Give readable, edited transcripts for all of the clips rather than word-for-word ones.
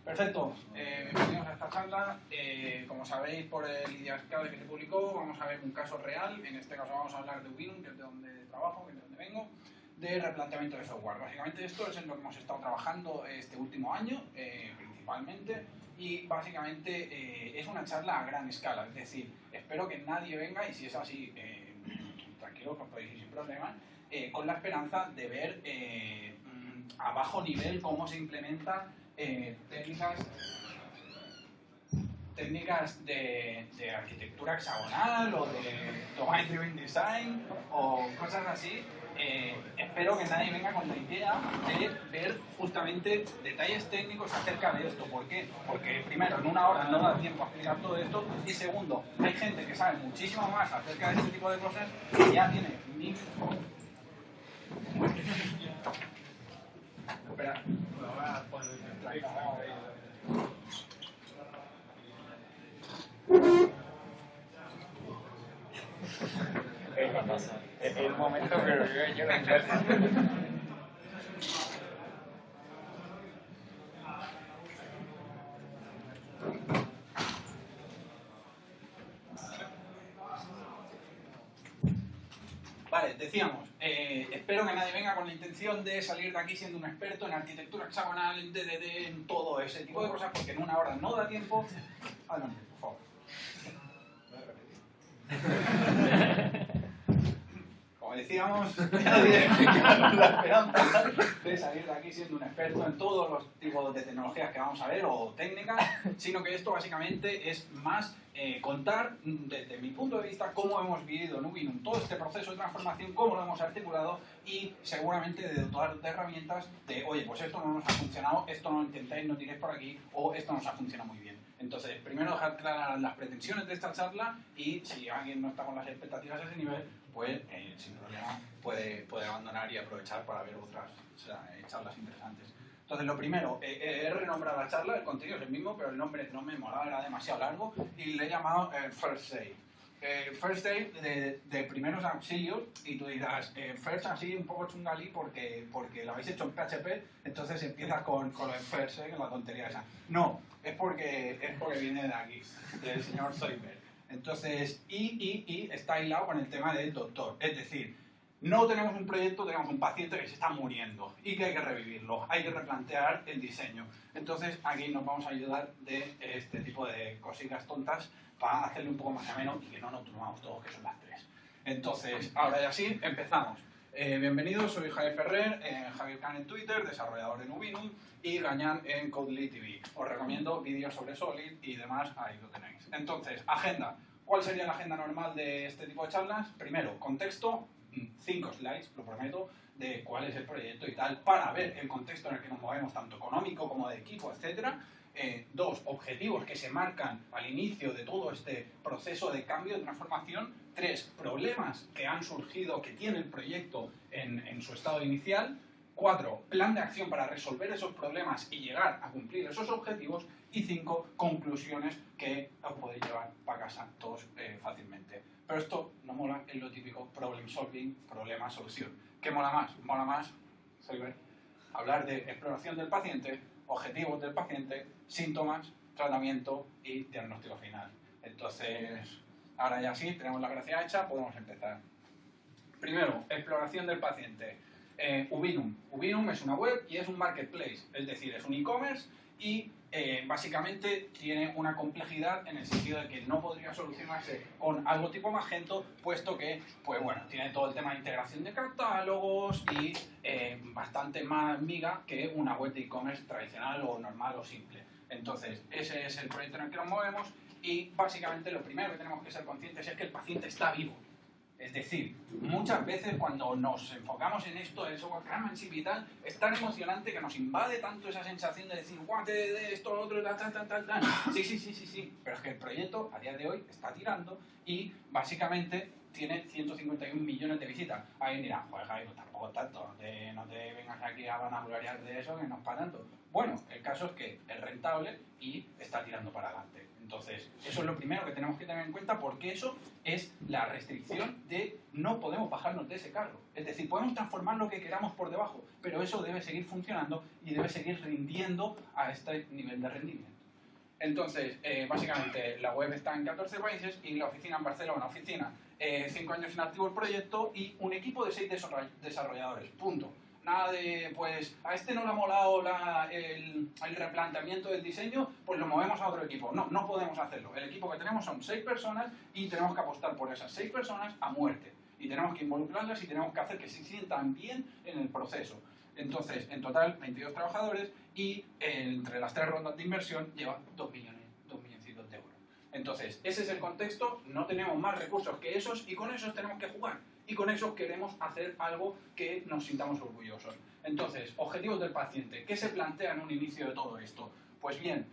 Perfecto, bienvenidos a esta charla. Como sabéis por el Idiascale que se publicó, vamos a ver un caso real. En este caso vamos a hablar de Ubinum, que es de donde trabajo, que es de donde vengo, de replanteamiento de software. Básicamente esto es en lo que hemos estado trabajando este último año, principalmente, y básicamente es una charla a gran escala. Es decir, espero que nadie venga, y si es así, tranquilos, que os podéis ir sin problemas, con la esperanza de ver a bajo nivel cómo se implementa técnicas de arquitectura hexagonal o de domain driven design o cosas así. Espero que nadie venga con la idea de ver justamente detalles técnicos acerca de esto. ¿Por qué? Porque primero, en una hora no da tiempo a explicar todo esto, y segundo, hay gente que sabe muchísimo más acerca de este tipo de cosas y ya tiene mil... Espera, lo voy a poner el momento que yo la clase. Vale, decíamos, espero que nadie venga con la intención de salir de aquí siendo un experto en arquitectura hexagonal, en DDD, en todo ese tipo de cosas, porque en una hora no da tiempo. Adelante, por favor. Como decíamos, nadie venga con la esperanza de salir de aquí siendo un experto en todos los tipos de tecnologías que vamos a ver o técnicas, sino que esto básicamente es más contar desde mi punto de vista cómo hemos vivido en Ubinum todo este proceso de transformación, cómo lo hemos articulado y seguramente de dotar de herramientas de, oye, pues esto no nos ha funcionado, esto no lo intentéis, no tiréis por aquí, o esto nos ha funcionado muy bien. Entonces, primero dejar claras las pretensiones de esta charla, y si alguien no está con las expectativas a ese nivel, pues sin problema puede abandonar y aprovechar para ver otras charlas interesantes. Entonces, lo primero, he renombrado la charla, el contenido es el mismo, pero el nombre no me molaba, era demasiado largo, y le he llamado First Aid. First Aid de primeros auxilios, y tú dirás, First así un poco chungalí porque lo habéis hecho en PHP, entonces empiezas con lo de First Aid, la tontería esa. No, es porque viene de aquí, del señor Zoidberg. Entonces, y está aislado con el tema del doctor, es decir, no tenemos un proyecto, tenemos un paciente que se está muriendo y que hay que revivirlo, hay que replantear el diseño. Entonces aquí nos vamos a ayudar de este tipo de cositas tontas para hacerle un poco más ameno y que no nos tomamos todos, que son las 3. Entonces, ahora ya sí, empezamos. Bienvenidos, soy Javier Ferrer, Javier Can en Twitter, desarrollador en Ubinum, y Gañán en Codely TV. Os recomiendo vídeos sobre Solid y demás, ahí lo tenéis. Entonces, agenda. ¿Cuál sería la agenda normal de este tipo de charlas? Primero, contexto, 5 slides, lo prometo, de cuál es el proyecto y tal, para ver el contexto en el que nos movemos, tanto económico como de equipo, etc. 2, objetivos que se marcan al inicio de todo este proceso de cambio, de transformación. 3, problemas que han surgido, que tiene el proyecto en su estado inicial. 4, plan de acción para resolver esos problemas y llegar a cumplir esos objetivos. Y 5, conclusiones que os podéis llevar para casa todos fácilmente. Pero esto no mola, es lo típico, problem solving, problema, solución. ¿Qué mola más? Mola más, hablar de exploración del paciente, objetivos del paciente, síntomas, tratamiento y diagnóstico final. Entonces, ahora ya sí, tenemos la gracia hecha, podemos empezar. Primero, exploración del paciente. Ubinum. Ubinum es una web y es un marketplace, es decir, es un e-commerce y básicamente tiene una complejidad en el sentido de que no podría solucionarse con algo tipo Magento, puesto que, pues bueno, tiene todo el tema de integración de catálogos y bastante más miga que una web de e-commerce tradicional o normal o simple. Entonces, ese es el proyecto en el que nos movemos y básicamente lo primero que tenemos que ser conscientes es que el paciente está vivo. Es decir, muchas veces cuando nos enfocamos en esto del software craftsmanship y tal, es tan emocionante que nos invade tanto esa sensación de decir, guau, esto, lo otro, tal. Sí. Pero es que el proyecto a día de hoy está tirando y básicamente tiene 151 millones de visitas. Alguien dirá, joder, Javi, pues tampoco tanto, no te vengas aquí a vanagloriar de eso, que no es para tanto. Bueno, el caso es que es rentable y está tirando para adelante. Entonces, eso es lo primero que tenemos que tener en cuenta porque eso es la restricción de no podemos bajarnos de ese carro. Es decir, podemos transformar lo que queramos por debajo, pero eso debe seguir funcionando y debe seguir rindiendo a este nivel de rendimiento. Entonces, básicamente, la web está en 14 países y la oficina en Barcelona, 5 años en activo el proyecto y un equipo de 6 desarrolladores, punto. Nada de, pues, a este no le ha molado el replanteamiento del diseño, pues lo movemos a otro equipo. No, no podemos hacerlo. El equipo que tenemos son 6 personas y tenemos que apostar por esas 6 personas a muerte. Y tenemos que involucrarlas y tenemos que hacer que se sientan bien en el proceso. Entonces, en total, 22 trabajadores y entre las 3 rondas de inversión lleva 2 milloncitos de euros. Entonces, ese es el contexto, no tenemos más recursos que esos y con esos tenemos que jugar. Y con eso queremos hacer algo que nos sintamos orgullosos. Entonces, objetivos del paciente. ¿Qué se plantea en un inicio de todo esto? Pues bien,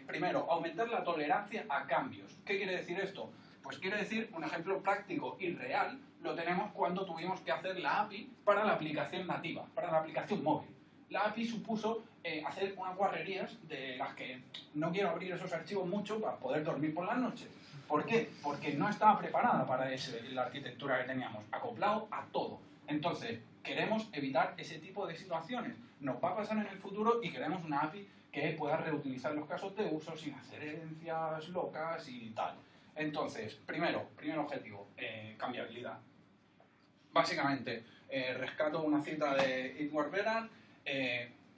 primero, aumentar la tolerancia a cambios. ¿Qué quiere decir esto? Pues quiere decir, un ejemplo práctico y real, lo tenemos cuando tuvimos que hacer la API para la aplicación nativa, para la aplicación móvil. La API supuso hacer unas guarrerías de las que no quiero abrir esos archivos mucho para poder dormir por las noches. ¿Por qué? Porque no estaba preparada para la arquitectura que teníamos, acoplado a todo. Entonces, queremos evitar ese tipo de situaciones. Nos va a pasar en el futuro y queremos una API que pueda reutilizar los casos de uso sin hacer herencias locas y tal. Entonces, primer objetivo, cambiabilidad. Básicamente, rescato una cita de Edward Berard,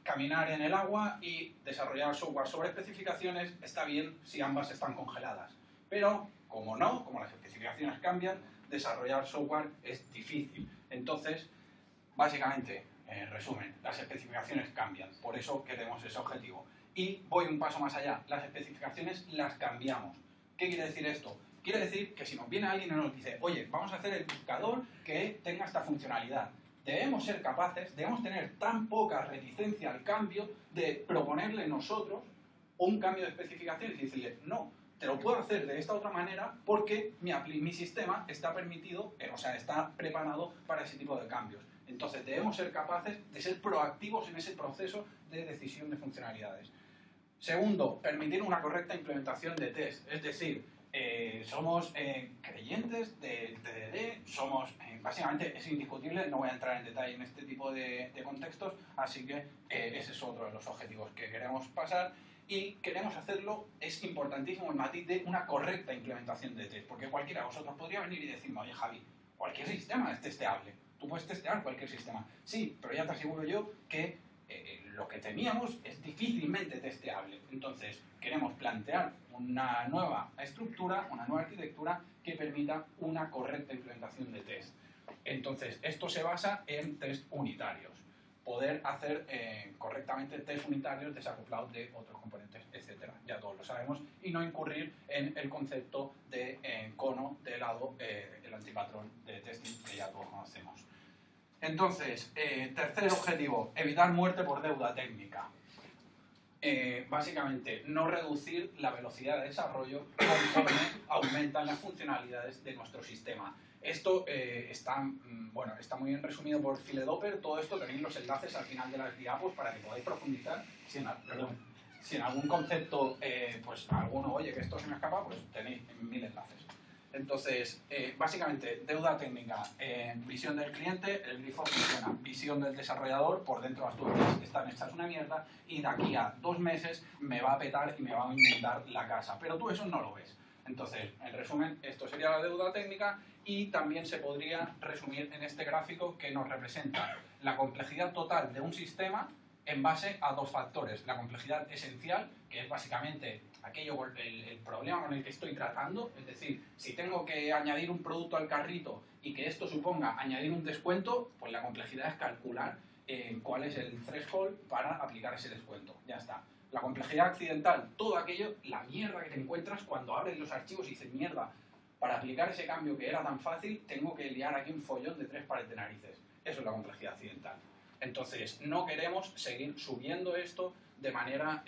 caminar en el agua y desarrollar software sobre especificaciones está bien si ambas están congeladas. Pero, como las especificaciones cambian, desarrollar software es difícil. Entonces, básicamente, resumen, las especificaciones cambian, por eso queremos ese objetivo. Y voy un paso más allá, las especificaciones las cambiamos. ¿Qué quiere decir esto? Quiere decir que si nos viene alguien y nos dice, oye, vamos a hacer el buscador que tenga esta funcionalidad, debemos ser capaces, debemos tener tan poca reticencia al cambio de proponerle nosotros un cambio de especificaciones y decirle, no, te lo puedo hacer de esta otra manera porque mi sistema está permitido, está preparado para ese tipo de cambios. Entonces debemos ser capaces de ser proactivos en ese proceso de decisión de funcionalidades. Segundo, permitir una correcta implementación de test, es decir, somos creyentes del TDD, básicamente es indiscutible, no voy a entrar en detalle en este tipo de contextos, así que ese es otro de los objetivos que queremos pasar y queremos hacerlo, es importantísimo el matiz de una correcta implementación de test, porque cualquiera de vosotros podría venir y decirme, oye Javi, cualquier sistema es testeable, tú puedes testear cualquier sistema, sí, pero ya te aseguro yo que lo que teníamos es difícilmente testeable. Entonces, queremos plantear una nueva estructura, una nueva arquitectura que permita una correcta implementación de test. Entonces, esto se basa en test unitarios. Poder hacer correctamente test unitarios desacoplados de otros componentes, etc. Ya todos lo sabemos. Y no incurrir en el concepto de cono de helado, el antipatrón de testing que ya todos conocemos. Entonces, tercer objetivo, evitar muerte por deuda técnica. Básicamente, no reducir la velocidad de desarrollo conforme aumentan las funcionalidades de nuestro sistema. Esto está muy bien resumido por Phil Doper. Todo esto tenéis los enlaces al final de las diapos para que podáis profundizar. Si en algún concepto, oye, que esto se me escapa, pues tenéis 1000 enlaces. Entonces, básicamente, deuda técnica, visión del cliente, el grifo funciona, visión del desarrollador, por dentro las tuberías están hechas una mierda y de aquí a 2 meses me va a petar y me va a inundar la casa, pero tú eso no lo ves. Entonces, en resumen, esto sería la deuda técnica y también se podría resumir en este gráfico que nos representa la complejidad total de un sistema en base a 2 factores. La complejidad esencial, que es básicamente el problema con el que estoy tratando, es decir, si tengo que añadir un producto al carrito y que esto suponga añadir un descuento, pues la complejidad es calcular cuál es el threshold para aplicar ese descuento. Ya está. La complejidad accidental, todo aquello, la mierda que te encuentras cuando abres los archivos y dices, mierda, para aplicar ese cambio que era tan fácil, tengo que liar aquí un follón de 3 pares de narices. Eso es la complejidad accidental. Entonces, no queremos seguir subiendo esto de manera,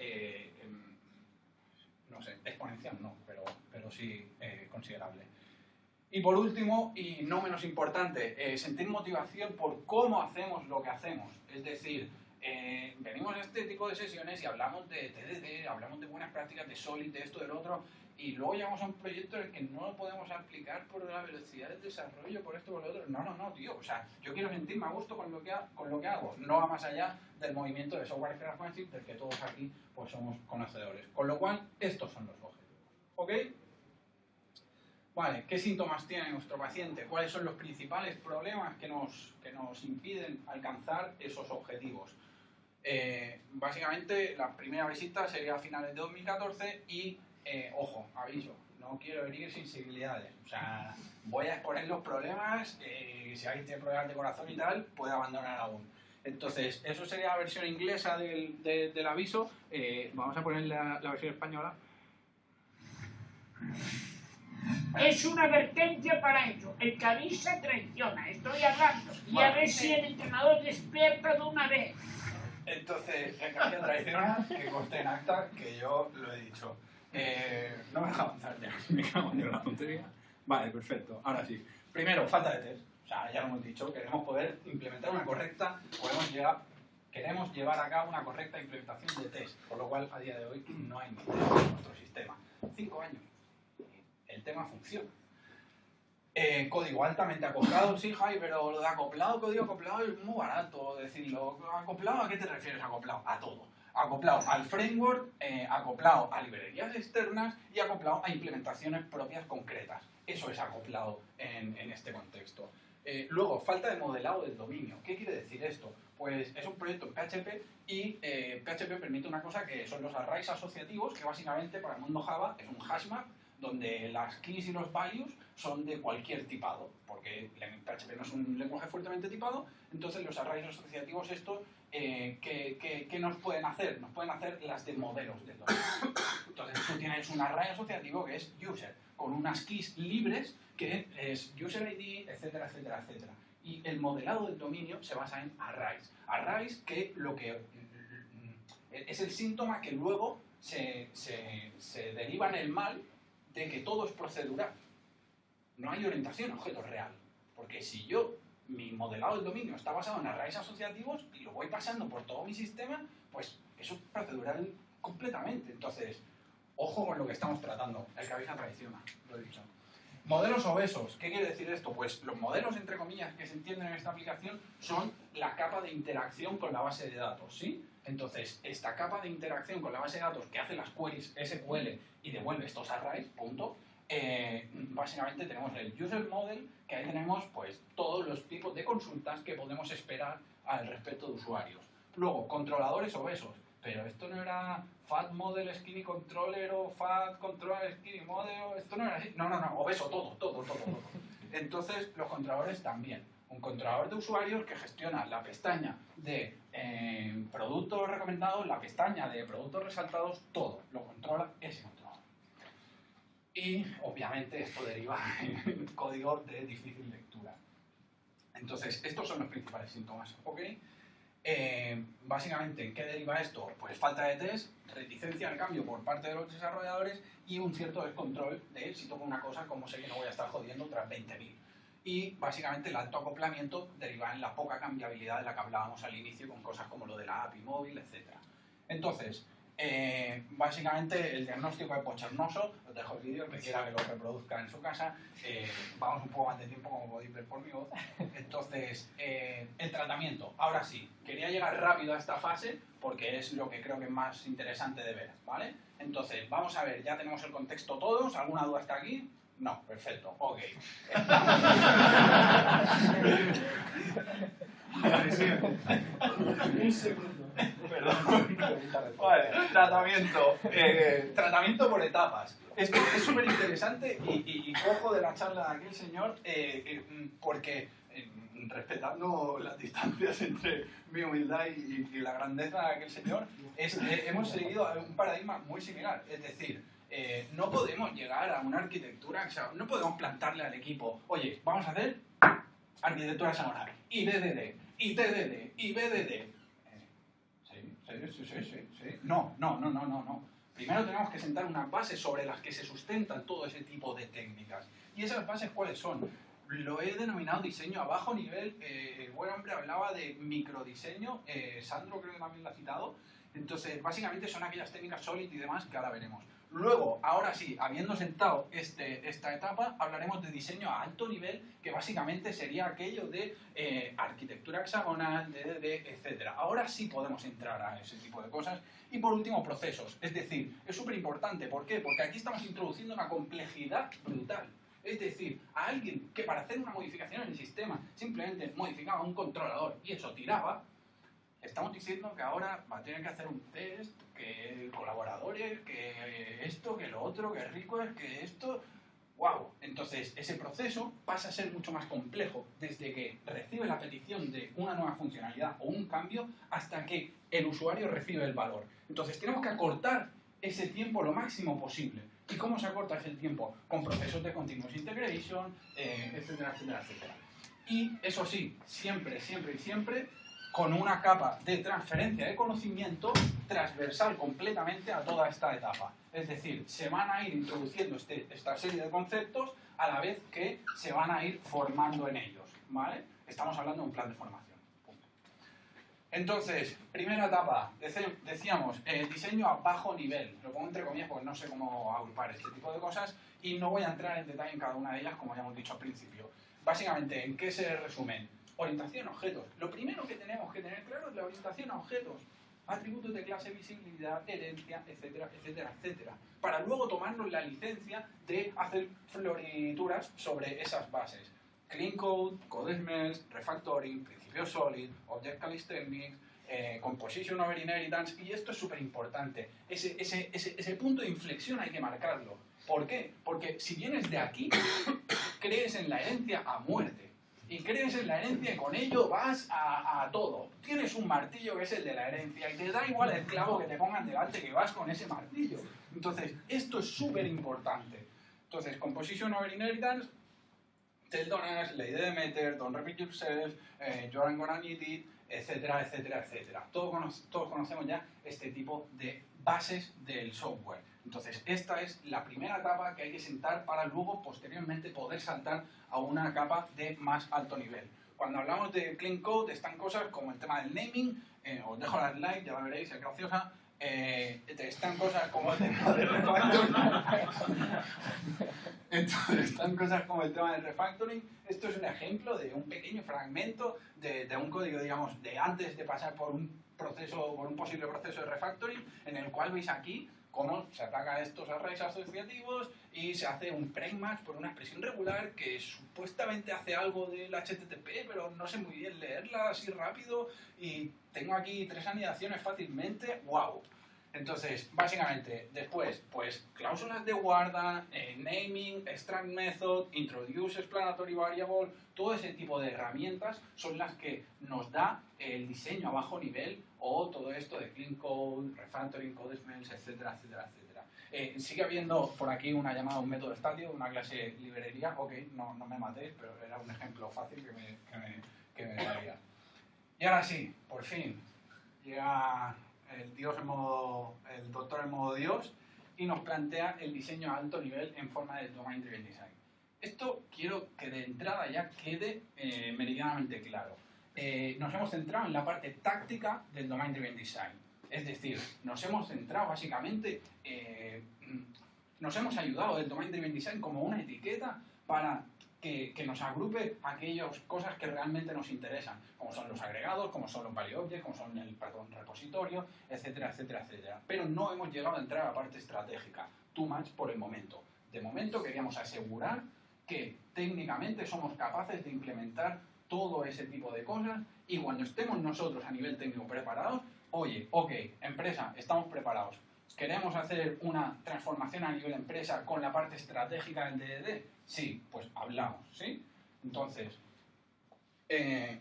exponencial no, pero sí considerable. Y por último, y no menos importante, sentir motivación por cómo hacemos lo que hacemos. Es decir, venimos a este tipo de sesiones y hablamos de TDD, hablamos de buenas prácticas, de Solid, de esto, del otro, y luego llegamos a un proyecto en el que no lo podemos aplicar por la velocidad del desarrollo, por esto, por lo otro. No, tío. O sea, yo quiero sentirme a gusto con lo que hago. No va más allá del movimiento de software craftsmanship del que todos aquí pues somos conocedores. Con lo cual, estos son los objetivos. ¿Ok? Vale, ¿qué síntomas tiene nuestro paciente? ¿Cuáles son los principales problemas que nos impiden alcanzar esos objetivos? Básicamente, la primera visita sería a finales de 2014 y, ojo, aviso, no quiero herir sensibilidades. O sea, voy a exponer los problemas, si alguien tiene problemas de corazón y tal, puede abandonar aún. Entonces, eso sería la versión inglesa del aviso. Vamos a poner la versión española. Es una advertencia para ello. El que avisa traiciona. Estoy hablando. Y a ver si el entrenador despierta de una vez. Entonces, el cambio tradicional, que conste en acta, que yo lo he dicho. No me deja avanzar ya. Me cago en la tontería. Vale, perfecto. Ahora sí. Primero, falta de test. O sea, ya lo hemos dicho. Queremos poder implementar una correcta. Queremos llevar a cabo una correcta implementación de test. Por lo cual, a día de hoy, no hay ni test en nuestro sistema. 5 años. El tema funciona. Código altamente acoplado, sí, Jai, pero lo de acoplado, código acoplado es muy barato decirlo. ¿Acoplado a qué te refieres acoplado? A todo. Acoplado al framework, acoplado a librerías externas y acoplado a implementaciones propias concretas. Eso es acoplado en este contexto. Luego, falta de modelado del dominio. ¿Qué quiere decir esto? Pues es un proyecto en PHP y PHP permite una cosa que son los arrays asociativos, que básicamente para el mundo Java es un hashmap donde las keys y los values son de cualquier tipado, porque PHP no es un lenguaje fuertemente tipado. Entonces los arrays asociativos estos, ¿qué nos pueden hacer? Nos pueden hacer las de modelos del dominio. Entonces tú tienes un array asociativo que es user, con unas keys libres que es user ID, etcétera, etcétera, etcétera. Y el modelado del dominio se basa en arrays. Arrays que es el síntoma que luego se deriva en el mal de que todo es procedural. No hay orientación a objetos real. Porque si mi modelado del dominio está basado en arrays asociativos y lo voy pasando por todo mi sistema, pues eso es procedural completamente. Entonces, ojo con lo que estamos tratando. El que avisa traiciona, lo he dicho. Modelos obesos. ¿Qué quiere decir esto? Pues los modelos, entre comillas, que se entienden en esta aplicación son la capa de interacción con la base de datos, ¿sí? Entonces, esta capa de interacción con la base de datos que hace las queries SQL y devuelve estos arrays, punto, básicamente tenemos el user model, que ahí tenemos pues todos los tipos de consultas que podemos esperar al respecto de usuarios. Luego, controladores obesos. Pero esto no era Fat Model Skinny Controller o Fat Controller Skinny Model, esto no era así. No, obeso, todo. Entonces, los controladores también. Un controlador de usuarios que gestiona la pestaña de productos recomendados, la pestaña de productos resaltados, todo lo controla ese controlador. Y, obviamente, esto deriva en código de difícil lectura. Entonces, estos son los principales síntomas, ¿ok? Básicamente, ¿en qué deriva esto? Pues falta de test, reticencia al cambio por parte de los desarrolladores y un cierto descontrol de si toco una cosa, como sé que no voy a estar jodiendo otras 20.000. Y básicamente el alto acoplamiento deriva en la poca cambiabilidad de la que hablábamos al inicio con cosas como lo de la API móvil, etc. Entonces, básicamente el diagnóstico es bochornoso. Os dejo el vídeo, el que quiera que lo reproduzca en su casa. Vamos un poco más de tiempo, como podéis ver por mi voz. Entonces, el tratamiento. Ahora sí, quería llegar rápido a esta fase porque es lo que creo que es más interesante de ver, ¿vale? Entonces, vamos a ver, ya tenemos el contexto todos. ¿Alguna duda hasta aquí? No, perfecto, ok. Un segundo. Perdón. Vale, tratamiento. Tratamiento por etapas. Esto es súper interesante y cojo de la charla de aquel señor porque, respetando las distancias entre mi humildad y la grandeza de aquel señor, hemos seguido un paradigma muy similar. Es decir, no podemos llegar a una arquitectura, o sea, no podemos plantarle al equipo, oye, vamos a hacer arquitectura hexagonal, y DDD, y TDD, y BDD. Sí. No. Primero tenemos que sentar unas bases sobre las que se sustentan todo ese tipo de técnicas. ¿Y esas bases cuáles son? lo he denominado diseño a bajo nivel. El buen hombre hablaba de microdiseño, Sandro creo que también lo ha citado. Entonces, básicamente son aquellas técnicas Solid y demás que ahora veremos. Luego, ahora sí, habiendo sentado esta etapa, hablaremos de diseño a alto nivel, que básicamente sería aquello de arquitectura hexagonal, DDD, etc. Ahora sí podemos entrar a ese tipo de cosas. Y por último, procesos. Es decir, es súper importante. ¿Por qué? Porque aquí estamos introduciendo una complejidad brutal. Es decir, a alguien que para hacer una modificación en el sistema simplemente modificaba un controlador y eso tiraba, estamos diciendo que ahora va a tener que hacer un test, que colaboradores, que esto, que lo otro, que rico es, que esto... ¡Wow! Entonces, ese proceso pasa a ser mucho más complejo desde que recibe la petición de una nueva funcionalidad o un cambio hasta que el usuario recibe el valor. Entonces, tenemos que acortar ese tiempo lo máximo posible. ¿Y cómo se acorta ese tiempo? Con procesos de continuous integration, etcétera, etcétera, etcétera. Y eso sí, siempre, siempre y siempre con una capa de transferencia de conocimiento transversal completamente a toda esta etapa. Es decir, se van a ir introduciendo esta serie de conceptos a la vez que se van a ir formando en ellos, ¿vale? Estamos hablando de un plan de formación. Punto. Entonces, primera etapa, decíamos, diseño a bajo nivel. Lo pongo entre comillas porque no sé cómo agrupar este tipo de cosas y no voy a entrar en detalle en cada una de ellas, como ya hemos dicho al principio. Básicamente, ¿en qué se resumen? Orientación a objetos. Lo primero que tenemos que tener claro es la orientación a objetos. Atributos de clase, visibilidad, herencia, etcétera, etcétera, etcétera. Para luego tomarnos la licencia de hacer florituras sobre esas bases. Clean Code, Code Smells, Refactoring, Principios Solid, Object Calisthenics, Composition over Inheritance. Y esto es súper importante. Ese punto de inflexión hay que marcarlo. ¿Por qué? Porque si vienes de aquí, crees en la herencia a muerte. Y crees en la herencia y con ello vas a todo. Tienes un martillo que es el de la herencia y te da igual el clavo que te pongan delante que vas con ese martillo. Entonces, esto es súper importante. Entonces, Composition over Inheritance, Tell don't ask, ley de Demeter, don't repeat yourself, you're gonna need it, etcétera, etcétera, etcétera. Todos conocemos ya este tipo de bases del software. Entonces, esta es la primera etapa que hay que sentar para luego, posteriormente, poder saltar a una capa de más alto nivel. Cuando hablamos de Clean Code, están cosas como el tema del naming, os dejo la slide, ya la veréis, es graciosa. Están cosas como el tema del refactoring. Entonces, están cosas como el tema del refactoring. Esto es un ejemplo de un pequeño fragmento de un código, digamos, de antes de pasar por un posible proceso de refactoring, en el cual veis aquí cómo se ataca a estos arrays asociativos y se hace un pragmatch por una expresión regular que supuestamente hace algo del HTTP, pero no sé muy bien leerla así rápido y tengo aquí 3 anidaciones fácilmente. ¡Wow! Entonces, básicamente, después, pues, cláusulas de guarda, naming, extract method, introduce explanatory variable, todo ese tipo de herramientas son las que nos da el diseño a bajo nivel o todo esto de clean code, refactoring, code smells, etcétera, etcétera, etcétera. Sigue habiendo por aquí una llamada un método estadio, una clase librería, ok, no me matéis, pero era un ejemplo fácil que me daría. Y ahora sí, por fin, llega el doctor en modo Dios y nos plantea el diseño a alto nivel en forma de Domain Driven Design. Esto quiero que de entrada ya quede meridianamente claro. Nos hemos centrado en la parte táctica del Domain Driven Design. Es decir, nos hemos centrado básicamente, nos hemos ayudado del Domain Driven Design como una etiqueta para que nos agrupe aquellas cosas que realmente nos interesan, como son los agregados, como son los value objects, como son el repositorio, etcétera, etcétera, etcétera. Pero no hemos llegado a entrar a la parte estratégica, too much por el momento. De momento queríamos asegurar que técnicamente somos capaces de implementar todo ese tipo de cosas y cuando estemos nosotros a nivel técnico preparados, oye, ok, empresa, estamos preparados. ¿Queremos hacer una transformación a nivel empresa con la parte estratégica del DDD? Sí, pues hablamos, ¿sí? Entonces,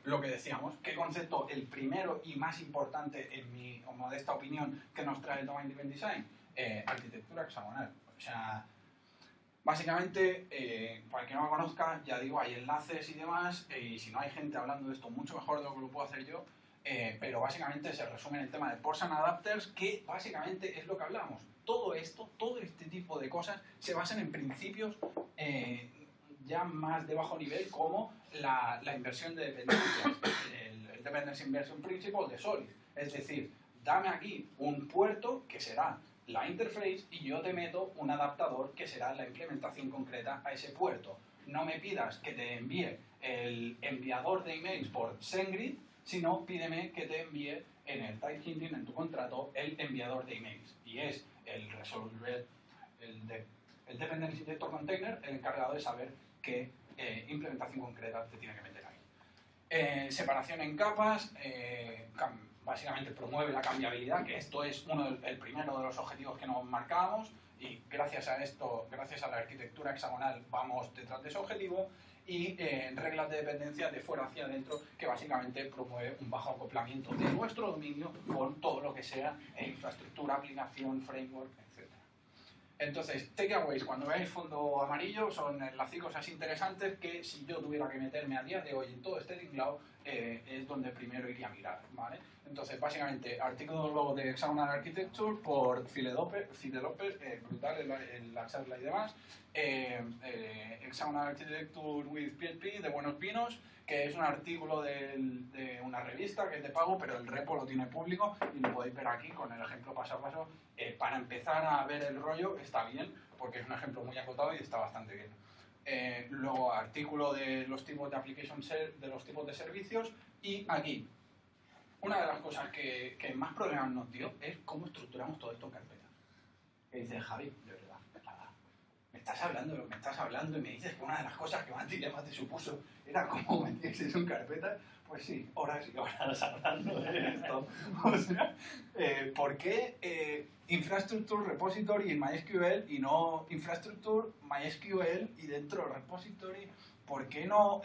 lo que decíamos, ¿qué concepto el primero y más importante, en mi modesta opinión, que nos trae el Domain Driven Design? Arquitectura hexagonal. O sea, básicamente, para el que no lo conozca, ya digo, hay enlaces y demás, y si no hay gente hablando de esto mucho mejor de lo que lo puedo hacer yo, pero básicamente se resume en el tema de ports and adapters, que básicamente es lo que hablamos. Todo esto, todo este tipo de cosas se basan en principios ya más de bajo nivel, como la inversión de dependencias, el Dependency Inversion Principle de Solid. Es decir, dame aquí un puerto que será la interface y yo te meto un adaptador que será la implementación concreta a ese puerto. No me pidas que te envíe el enviador de emails por SendGrid, sino pídeme que te envíe en el type hinting, en tu contrato, el enviador de emails. Y es el resolver, el dependency injector container, el encargado de saber qué implementación concreta te tiene que meter ahí. Separación en capas, básicamente promueve la cambiabilidad, que esto es el primero de los objetivos que nos marcábamos, y gracias a esto, gracias a la arquitectura hexagonal, vamos detrás de ese objetivo. Y reglas de dependencia de fuera hacia adentro, que básicamente promueve un bajo acoplamiento de nuestro dominio con todo lo que sea infraestructura, aplicación, framework, etc. Entonces, takeaways, cuando veáis fondo amarillo, son las 5 cosas interesantes que si yo tuviera que meterme a día de hoy en todo este tinglao, es donde primero iría a mirar, ¿vale? Entonces, básicamente, artículo de Hexagonal Architecture por Fideloper, brutal en la charla y demás. Hexagonal Architecture with PHP, de Buenos Pinos, que es un artículo de una revista que es de pago, pero el repo lo tiene público y lo podéis ver aquí con el ejemplo paso a paso. Para empezar a ver el rollo está bien, porque es un ejemplo muy acotado y está bastante bien. Luego, artículo de los tipos de application de los tipos de servicios, y aquí una de las cosas que más problemas nos dio es cómo estructuramos todo esto en carpeta. Que dice Javi, de verdad, nada, me estás hablando de lo que me estás hablando y me dices que una de las cosas que más dilemas te supuso era cómo metías eso en carpeta. Pues sí, horas y horas hablando de esto. O sea, ¿por qué Infrastructure Repository en MySQL y no Infrastructure MySQL y dentro Repository? ¿Por qué no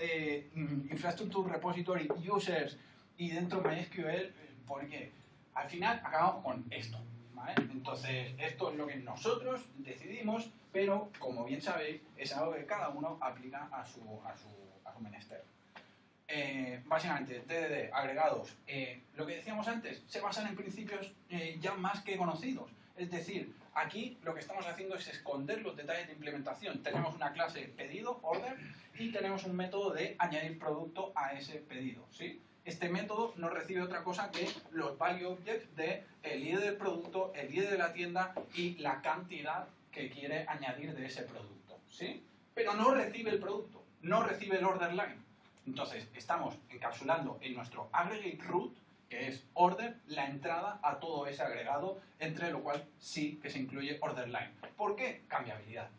Infrastructure Repository Users y dentro MySQL? Porque al final acabamos con esto, ¿vale? Entonces, esto es lo que nosotros decidimos, pero como bien sabéis, es algo que cada uno aplica a su menester. Básicamente, DDD, agregados, lo que decíamos antes, se basan en principios ya más que conocidos. Es decir, aquí lo que estamos haciendo es esconder los detalles de implementación. Tenemos una clase pedido, order, y tenemos un método de añadir producto a ese pedido, ¿sí? Este método no recibe otra cosa que los value objects de el ID del producto, el ID de la tienda y la cantidad que quiere añadir de ese producto, ¿sí? Pero no recibe el producto, no recibe el order line. Entonces, estamos encapsulando en nuestro aggregate root, que es order, la entrada a todo ese agregado, entre lo cual sí que se incluye order line. ¿Por qué? Cambiabilidad.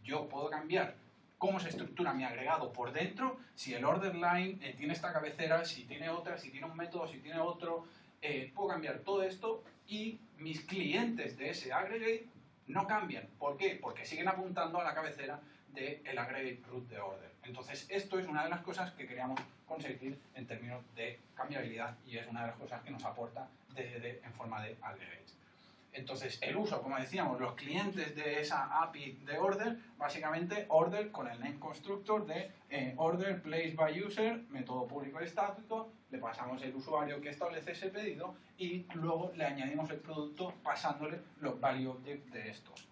Yo puedo cambiar cómo se estructura mi agregado por dentro, si el order line tiene esta cabecera, si tiene otra, si tiene un método, si tiene otro. Puedo cambiar todo esto y mis clientes de ese aggregate no cambian. ¿Por qué? Porque siguen apuntando a la cabecera del aggregate root de order. Entonces, esto es una de las cosas que queríamos conseguir en términos de cambiabilidad y es una de las cosas que nos aporta DDD en forma de aggregate. Entonces, el uso, como decíamos, los clientes de esa API de order, básicamente order con el name constructor de order place by user, método público y estático, le pasamos el usuario que establece ese pedido y luego le añadimos el producto pasándole los value objects de estos.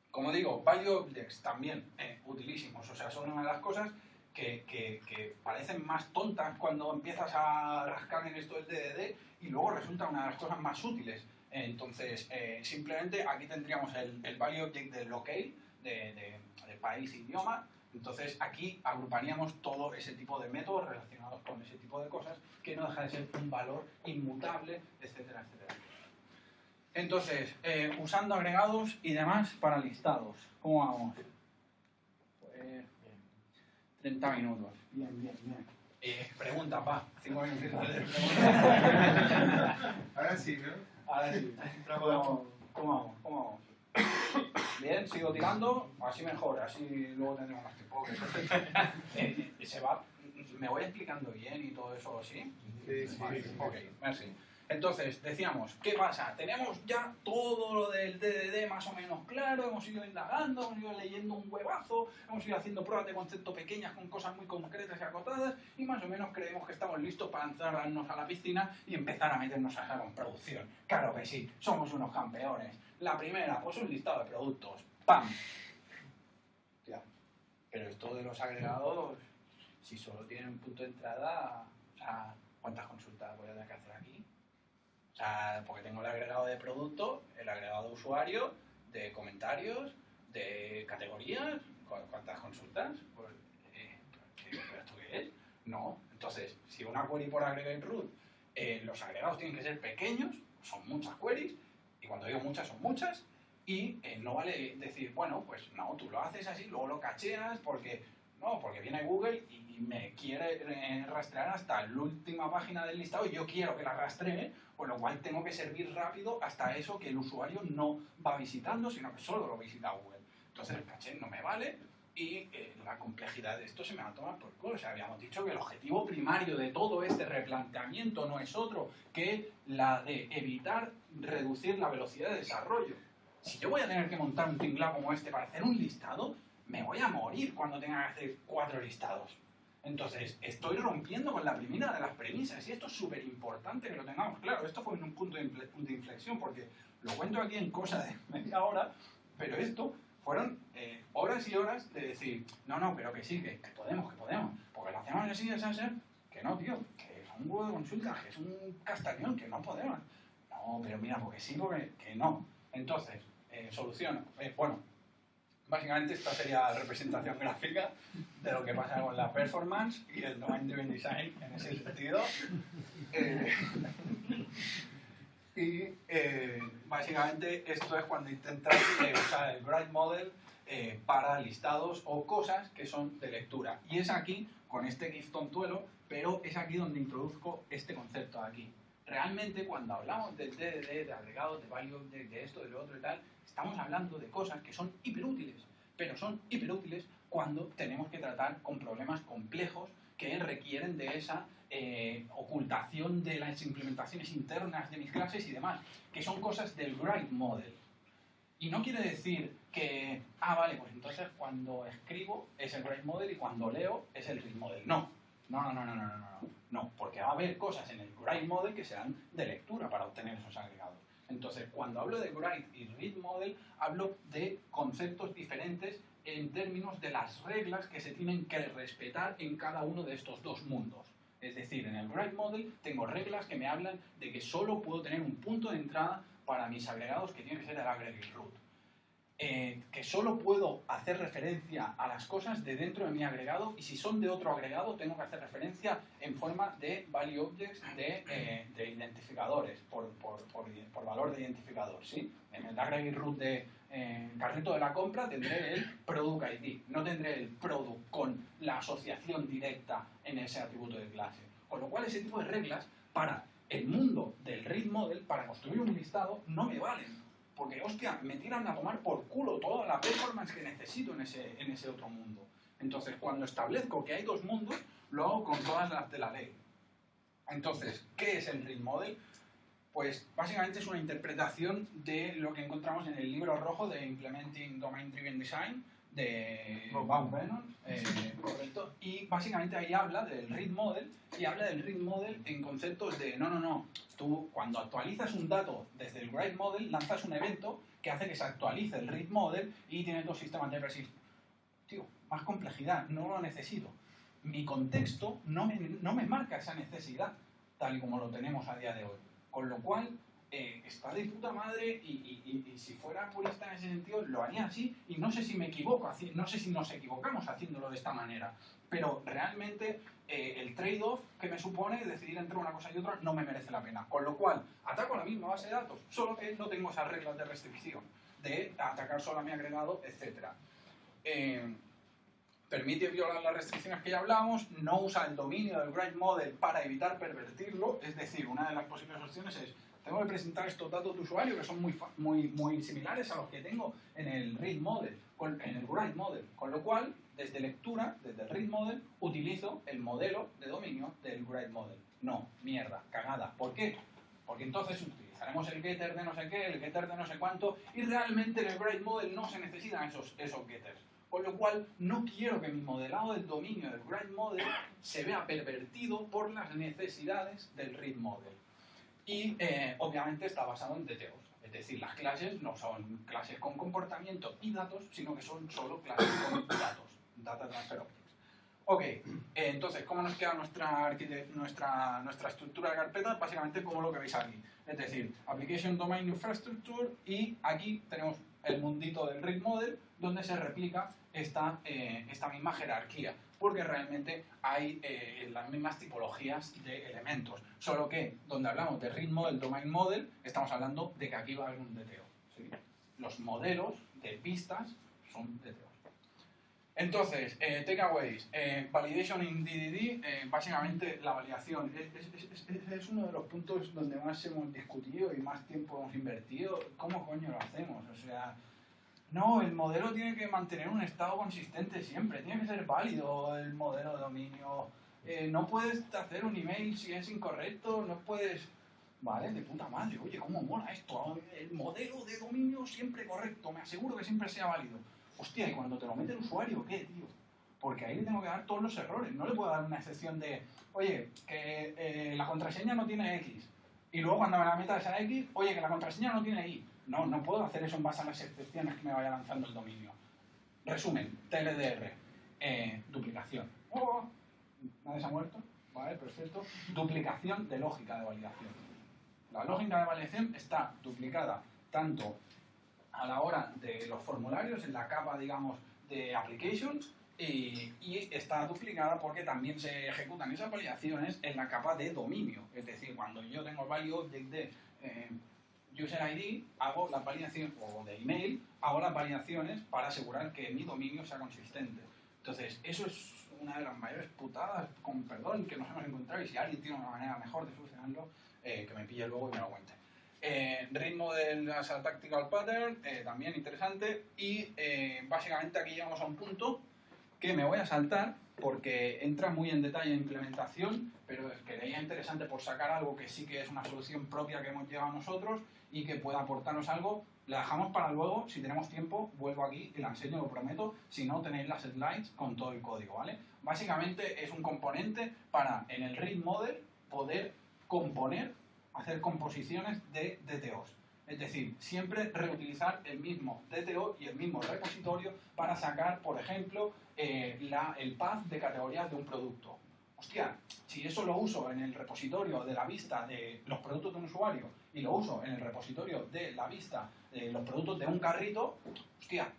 Como digo, value objects también utilísimos, o sea, son una de las cosas que parecen más tontas cuando empiezas a rascar en esto del DDD y luego resulta una de las cosas más útiles. Entonces, simplemente aquí tendríamos el value object de locale, de país e idioma. Entonces, aquí agruparíamos todo ese tipo de métodos relacionados con ese tipo de cosas que no deja de ser un valor inmutable, etcétera, etcétera. Entonces, usando agregados y demás para listados. ¿Cómo vamos? Pues, 30 minutos. Bien, bien, bien. Pregunta, va. 5 minutos. Ahora sí, ¿no? Ahora sí. ¿Cómo vamos? Bien, sigo tirando, así mejor, así luego tendremos más tiempo. ¿Me voy explicando bien y todo eso, sí? Sí. Vale, ok, merci. Entonces, decíamos, ¿qué pasa? Tenemos ya todo lo del DDD más o menos claro, hemos ido indagando, hemos ido leyendo un huevazo, hemos ido haciendo pruebas de concepto pequeñas con cosas muy concretas y acotadas y más o menos creemos que estamos listos para encerrarnos a la piscina y empezar a meternos a la producción. Claro que sí, somos unos campeones. La primera, pues un listado de productos. ¡Pam! Ya. Pero esto de los agregados, si solo tienen un punto de entrada, o sea, ¿cuántas consultas voy a tener que hacer aquí? O sea, porque tengo el agregado de producto, el agregado de usuario, de comentarios, de categorías, ¿cuántas consultas? Pues, ¿pero esto qué es? No. Entonces, si una query por aggregate root, los agregados tienen que ser pequeños, son muchas queries, y cuando digo muchas, son muchas, y no vale decir, bueno, pues no, tú lo haces así, luego lo cacheas, porque viene Google y me quiere rastrear hasta la última página del listado y yo quiero que la rastree, con lo cual tengo que servir rápido hasta eso que el usuario no va visitando, sino que solo lo visita Google. Entonces el caché no me vale y la complejidad de esto se me va a tomar por culo. O sea, habíamos dicho que el objetivo primario de todo este replanteamiento no es otro que la de evitar reducir la velocidad de desarrollo. Si yo voy a tener que montar un tinglado como este para hacer un listado, me voy a morir cuando tenga que hacer 4 listados. Entonces, estoy rompiendo con la primera de las premisas y esto es súper importante que lo tengamos claro. Esto fue en un punto de inflexión porque lo cuento aquí en cosa de media hora, pero esto fueron horas y horas de decir, no, pero que sí, que podemos, porque lo hacemos así, que no, tío, que es un huevo de consulta, que es un castañón, que no podemos. No, pero mira, porque sí, porque que no. Entonces, solución, bueno, básicamente esta sería la representación gráfica de lo que pasa con la performance y el domain driven design en ese sentido. Básicamente esto es cuando intentas usar el Grid Model para listados o cosas que son de lectura. Y es aquí, con este GIF tontuelo, pero es aquí donde introduzco este concepto de aquí. Realmente cuando hablamos del DDD, de agregados, de value object, de esto, de lo otro y tal, estamos hablando de cosas que son hiperútiles, pero son hiperútiles cuando tenemos que tratar con problemas complejos que requieren de esa ocultación de las implementaciones internas de mis clases y demás, que son cosas del Grid Model. Y no quiere decir que, vale, pues entonces cuando escribo es el Grid Model y cuando leo es el Read Model. No, porque va a haber cosas en el Grid Model que serán de lectura para obtener esos agregados. Entonces, cuando hablo de Grid y Read Model, hablo de conceptos diferentes en términos de las reglas que se tienen que respetar en cada uno de estos dos mundos. Es decir, en el Grid Model tengo reglas que me hablan de que solo puedo tener un punto de entrada para mis agregados que tiene que ser el aggregate root. Que solo puedo hacer referencia a las cosas de dentro de mi agregado y si son de otro agregado tengo que hacer referencia en forma de value objects de identificadores, por valor de identificador, ¿sí? En el aggregate root de carrito de la compra tendré el product ID, no tendré el product con la asociación directa en ese atributo de clase. Con lo cual ese tipo de reglas para el mundo del read model, para construir un listado, no me valen. Porque, hostia, me tiran a tomar por culo toda la performance que necesito en ese otro mundo. Entonces, cuando establezco que hay dos mundos, lo hago con todas las de la ley. Entonces, ¿qué es el read model? Pues, básicamente es una interpretación de lo que encontramos en el libro rojo de Implementing Domain Driven Design de Bob Bannon, correcto. Y básicamente ahí habla del read model y habla del read model en conceptos de no. Tú cuando actualizas un dato desde el Grid Model lanzas un evento que hace que se actualice el read model y tienes dos sistemas de persist. Tío, más complejidad, no lo necesito. Mi contexto no me marca esa necesidad tal y como lo tenemos a día de hoy. Con lo cual, está de puta madre y si fuera purista en ese sentido lo haría así y no sé si me equivoco, no sé si nos equivocamos haciéndolo de esta manera, pero realmente el trade-off que me supone decidir entre una cosa y otra no me merece la pena, con lo cual ataco la misma base de datos, solo que no tengo esas reglas de restricción de atacar solo a mi agregado, etc. Permite violar las restricciones que ya hablamos, no usa el dominio del Grid Model para evitar pervertirlo, es decir, una de las posibles opciones es tengo que presentar estos datos de usuario que son muy similares a los que tengo en el Read Model, en el Grid Model, con lo cual, desde lectura, desde el Read Model, utilizo el modelo de dominio del Grid Model. No, mierda, cagada. ¿Por qué? Porque entonces utilizaremos el getter de no sé qué, el getter de no sé cuánto, y realmente en el Grid Model no se necesitan esos getters. Con lo cual, no quiero que mi modelado del dominio del Grid Model se vea pervertido por las necesidades del Read Model. Y obviamente está basado en DTOs, es decir, las clases no son clases con comportamiento y datos, sino que son solo clases con datos. Data Transfer Objects. Ok, entonces, ¿cómo nos queda nuestra estructura de carpetas? Básicamente como lo que veis aquí. Es decir, Application Domain Infrastructure, y aquí tenemos el mundito del read model, donde se replica esta misma jerarquía, porque realmente hay las mismas tipologías de elementos, solo que donde hablamos de read model, domain model, estamos hablando de que aquí va a haber un DTO, ¿sí? Los modelos de vistas son DTOs. Entonces, takeaways, validation in DDD, básicamente la validación es uno de los puntos donde más hemos discutido y más tiempo hemos invertido. ¿Cómo coño lo hacemos? O sea, no, el modelo tiene que mantener un estado consistente siempre, tiene que ser válido el modelo de dominio. No puedes hacer un email si es incorrecto, no puedes... Vale, de puta madre, oye, cómo mola esto, el modelo de dominio siempre correcto, me aseguro que siempre sea válido. Hostia, ¿y cuando te lo mete el usuario qué, tío? Porque ahí le tengo que dar todos los errores, no le puedo dar una excepción de, oye, que la contraseña no tiene X, y luego cuando me la meta esa X, oye, que la contraseña no tiene Y. No, no puedo hacer eso en base a las excepciones que me vaya lanzando el dominio. Resumen, TLDR, duplicación. Oh, ¿nadie se ha muerto? Vale, perfecto. Duplicación de lógica de validación. La lógica de validación está duplicada tanto a la hora de los formularios, en la capa, digamos, de application, y está duplicada porque también se ejecutan esas validaciones en la capa de dominio. Es decir, cuando yo tengo el value object de user ID, hago las validaciones, o de email, hago las validaciones para asegurar que mi dominio sea consistente. Entonces, eso es una de las mayores putadas, con perdón, que nos hemos encontrado, y si alguien tiene una manera mejor de solucionarlo, que me pille luego y me lo cuente. Read Model as a Tactical Pattern, también interesante, y básicamente aquí llegamos a un punto que me voy a saltar porque entra muy en detalle en implementación, pero creía interesante por sacar algo que sí que es una solución propia que hemos llegado nosotros y que pueda aportarnos algo. La dejamos para luego, si tenemos tiempo, vuelvo aquí y la enseño, lo prometo, si no tenéis las slides con todo el código, ¿vale? Básicamente es un componente para, en el Read Model, poder componer, hacer composiciones de DTOs. Es decir, siempre reutilizar el mismo DTO y el mismo repositorio para sacar, por ejemplo, el path de categorías de un producto. Hostia, si eso lo uso en el repositorio de la vista de los productos de un usuario y lo uso en el repositorio de la vista de los productos de un carrito, hostia,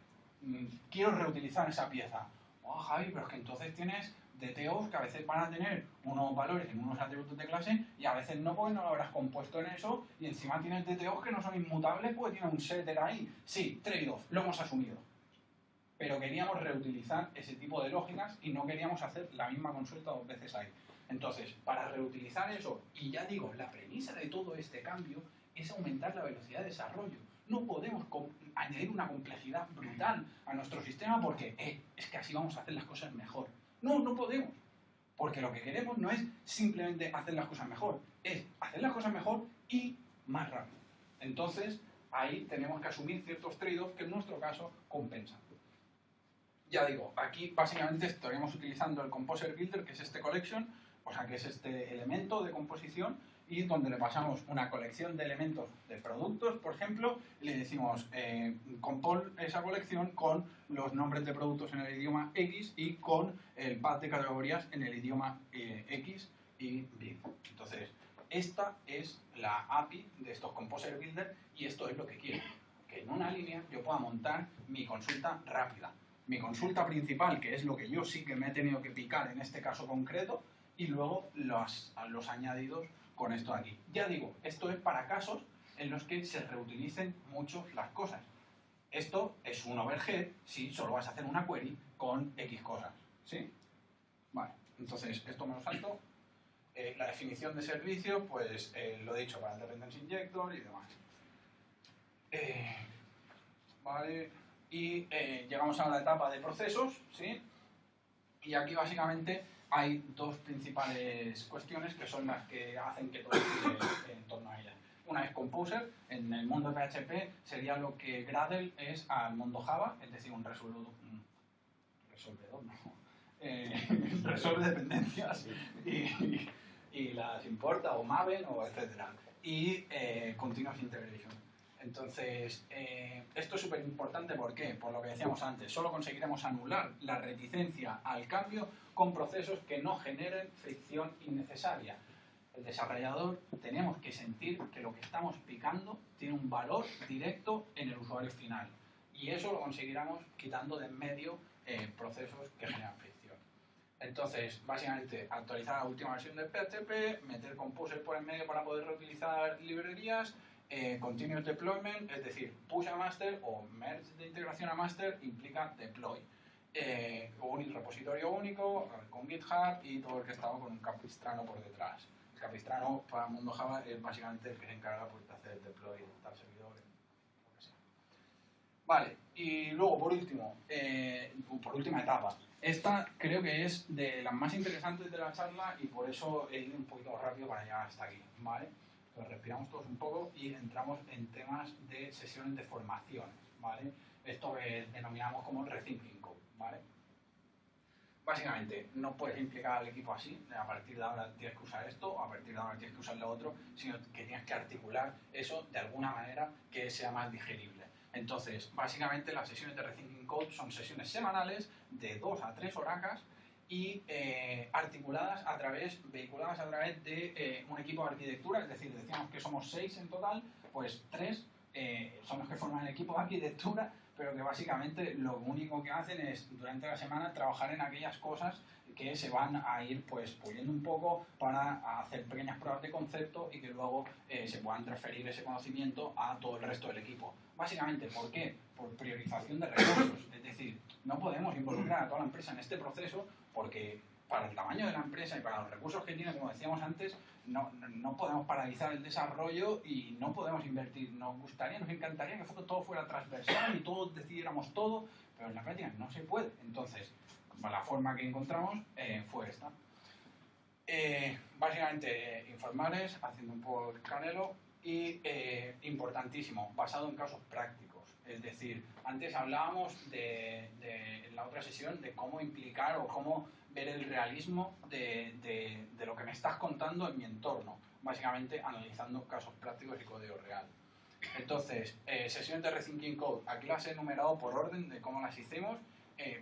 quiero reutilizar esa pieza. Oh, Javi, pero es que entonces tienes DTOs que a veces van a tener unos valores en unos atributos de clase y a veces no, porque no lo habrás compuesto en eso, y encima tienes DTOs que no son inmutables porque tienen un setter ahí. Sí, trade-off, lo hemos asumido. Pero queríamos reutilizar ese tipo de lógicas y no queríamos hacer la misma consulta dos veces ahí. Entonces, para reutilizar eso, y ya digo, la premisa de todo este cambio es aumentar la velocidad de desarrollo. No podemos añadir una complejidad brutal a nuestro sistema porque es que así vamos a hacer las cosas mejor. No, no podemos. Porque lo que queremos no es simplemente hacer las cosas mejor, es hacer las cosas mejor y más rápido. Entonces, ahí tenemos que asumir ciertos trade-offs que en nuestro caso compensan. Ya digo, aquí básicamente estaríamos utilizando el Composer Builder, que es este collection, o sea, que es este elemento de composición, y donde le pasamos una colección de elementos de productos, por ejemplo, y le decimos compon esa colección con los nombres de productos en el idioma X y con el path de categorías en el idioma X y big. Entonces, esta es la API de estos Composer Builder y esto es lo que quiero, que en una línea yo pueda montar mi consulta rápida. Mi consulta principal, que es lo que yo sí que me he tenido que picar en este caso concreto, y luego los añadidos con esto de aquí. Ya digo, esto es para casos en los que se reutilicen mucho las cosas. Esto es un overhead si solo vas a hacer una query con X cosas. ¿Sí? Vale, entonces esto me lo salto. La definición de servicio, pues lo he dicho para el Dependency Injector y demás. Vale, y llegamos a la etapa de procesos, ¿sí? Y aquí básicamente hay dos principales cuestiones que son las que hacen que todo gire en torno a ellas. Una es Composer, en el mundo de PHP sería lo que Gradle es al mundo Java, es decir, un resolvedor, ¿no? Resuelve dependencias y las importa, o Maven, o etcétera. Y Continuous Integration. Entonces, esto es súper importante, ¿por qué? Por lo que decíamos antes, solo conseguiremos anular la reticencia al cambio con procesos que no generen fricción innecesaria. El desarrollador tenemos que sentir que lo que estamos picando tiene un valor directo en el usuario final. Y eso lo conseguiremos quitando de en medio procesos que generan fricción. Entonces, básicamente, actualizar la última versión de PHP, meter Composer por en medio para poder reutilizar librerías, continuous deployment, es decir, push a master o merge de integración a master implica deploy. Un repositorio único con GitHub y todo el que estaba con un Capistrano por detrás. El Capistrano para el mundo Java es básicamente el que se encarga pues, de hacer el deploy de tal servidor, lo que sea. Vale, y luego por último, por última etapa. Esta creo que es de las más interesantes de la charla y por eso he ido un poquito rápido para llegar hasta aquí, ¿vale? Entonces respiramos todos un poco y entramos en temas de sesiones de formación, ¿vale? Esto que denominamos como rethinking code, ¿vale? Básicamente, no puedes implicar al equipo así, a partir de ahora tienes que usar esto, a partir de ahora tienes que usar lo otro, sino que tienes que articular eso de alguna manera que sea más digerible. Entonces, básicamente las sesiones de Rethinking Code son sesiones semanales de 2 a 3 horacas y articuladas vehiculadas a través de un equipo de arquitectura, es decir, decíamos que somos 6 en total, pues 3 son los que forman el equipo de arquitectura, pero que básicamente lo único que hacen es durante la semana trabajar en aquellas cosas que se van a ir pues puliendo un poco para hacer pequeñas pruebas de concepto y que luego se puedan transferir ese conocimiento a todo el resto del equipo. Básicamente, ¿por qué? Por priorización de recursos, es decir, no podemos involucrar a toda la empresa en este proceso porque para el tamaño de la empresa y para los recursos que tiene, como decíamos antes, no podemos paralizar el desarrollo y no podemos invertir. Nos encantaría que todo fuera transversal y todos decidiéramos todo, pero en la práctica no se puede. Entonces, la forma que encontramos fue esta. Básicamente, informales, haciendo un poco el canelo y, importantísimo, basado en casos prácticos. Es decir, antes hablábamos en la otra sesión de cómo implicar o cómo ver el realismo de lo que me estás contando en mi entorno, básicamente analizando casos prácticos y código real. Entonces, sesiones de Rethinking Code, aquí las he enumerado por orden de cómo las hicimos.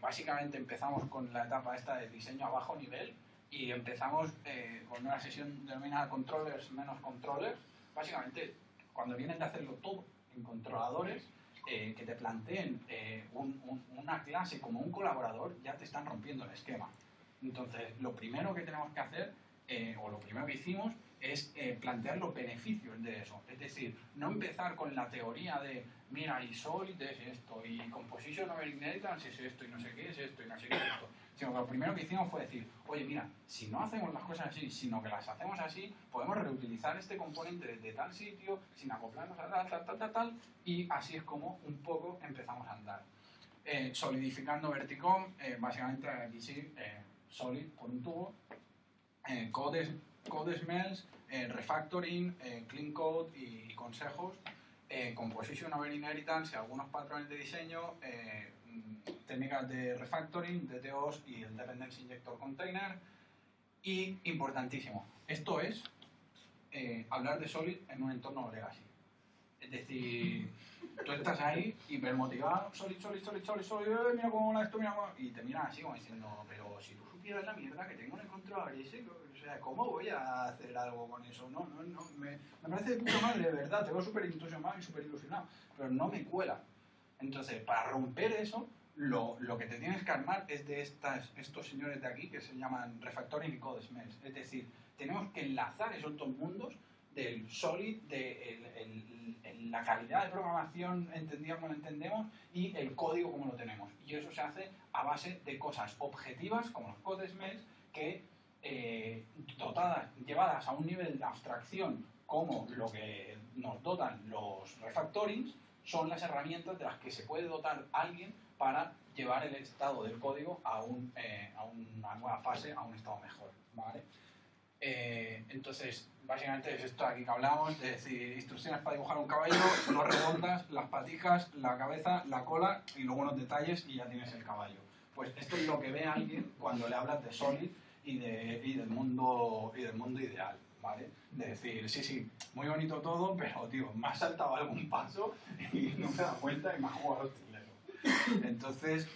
Básicamente empezamos con la etapa esta de diseño a bajo nivel y empezamos con una sesión denominada controllers menos controllers. Básicamente, cuando vienen de hacerlo todo en controladores, que te planteen una clase como un colaborador, ya te están rompiendo el esquema. Entonces, lo primero que tenemos que hacer, o lo primero que hicimos, es plantear los beneficios de eso. Es decir, no empezar con la teoría de, mira, y Solid es esto, y Composition over Inheritance es esto, y no sé qué es esto, y no sé qué es esto. Sino que lo primero que hicimos fue decir, oye, mira, si no hacemos las cosas así, sino que las hacemos así, podemos reutilizar este componente de tal sitio, sin acoplarnos a tal, y así es como un poco empezamos a andar. Solidificando Verticom, básicamente aquí sí, Solid por un tubo, code smells, refactoring, clean code y consejos, composition over inheritance y algunos patrones de diseño, técnicas de refactoring, DTOs y el dependency injector container. Y importantísimo, esto es hablar de Solid en un entorno legacy. Es decir, tú estás ahí hipermotivado, Solid, mira cómo mola esto, mira cómo... Y te miran así como diciendo, pero si tú supieras la mierda que tengo en el controlador ese, o sea, ¿cómo voy a hacer algo con eso? No, me parece de puta madre, de verdad, te veo súper entusiasmado y súper ilusionado, pero no me cuela. Entonces, para romper eso, lo que te tienes que armar es de estos señores de aquí que se llaman refactoring y code smells. Es decir, tenemos que enlazar esos dos mundos del Solid, la calidad de programación entendida como lo entendemos y el código como lo tenemos. Y eso se hace a base de cosas objetivas como los code smells que llevadas a un nivel de abstracción como lo que nos dotan los refactorings, son las herramientas de las que se puede dotar alguien para llevar el estado del código a una nueva fase, a un estado mejor, ¿vale? Entonces, básicamente es esto aquí que hablamos, es decir, instrucciones para dibujar un caballo, dos redondas, las patijas, la cabeza, la cola y luego unos detalles y ya tienes el caballo. Pues esto es lo que ve alguien cuando le hablas de Solid y del mundo ideal, ¿vale? de decir, sí, sí, muy bonito todo, pero, tío, me ha saltado algún paso y no me he dado cuenta y me ha jugado el tilero. Entonces,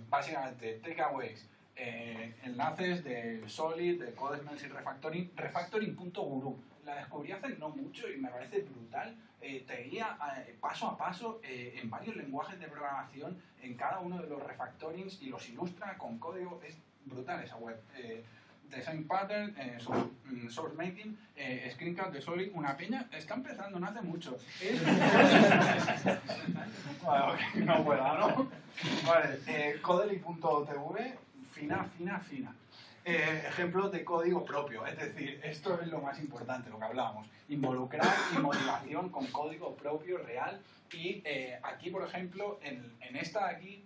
básicamente, takeaways, enlaces de Solid, de CodeSmells y Refactoring, refactoring.guru. La descubrí hace no mucho y me parece brutal. Te guía paso a paso en varios lenguajes de programación, en cada uno de los refactorings y los ilustra con código. Es brutal esa web. Design Pattern, Source Making, Screencast de Solid, una peña, está empezando, no hace mucho. Bueno, okay, no puedo, ¿no? Vale, Codely.tv, fina. Ejemplos de código propio, es decir, esto es lo más importante, lo que hablábamos, involucrar y motivación con código propio real y aquí, por ejemplo, en esta de aquí,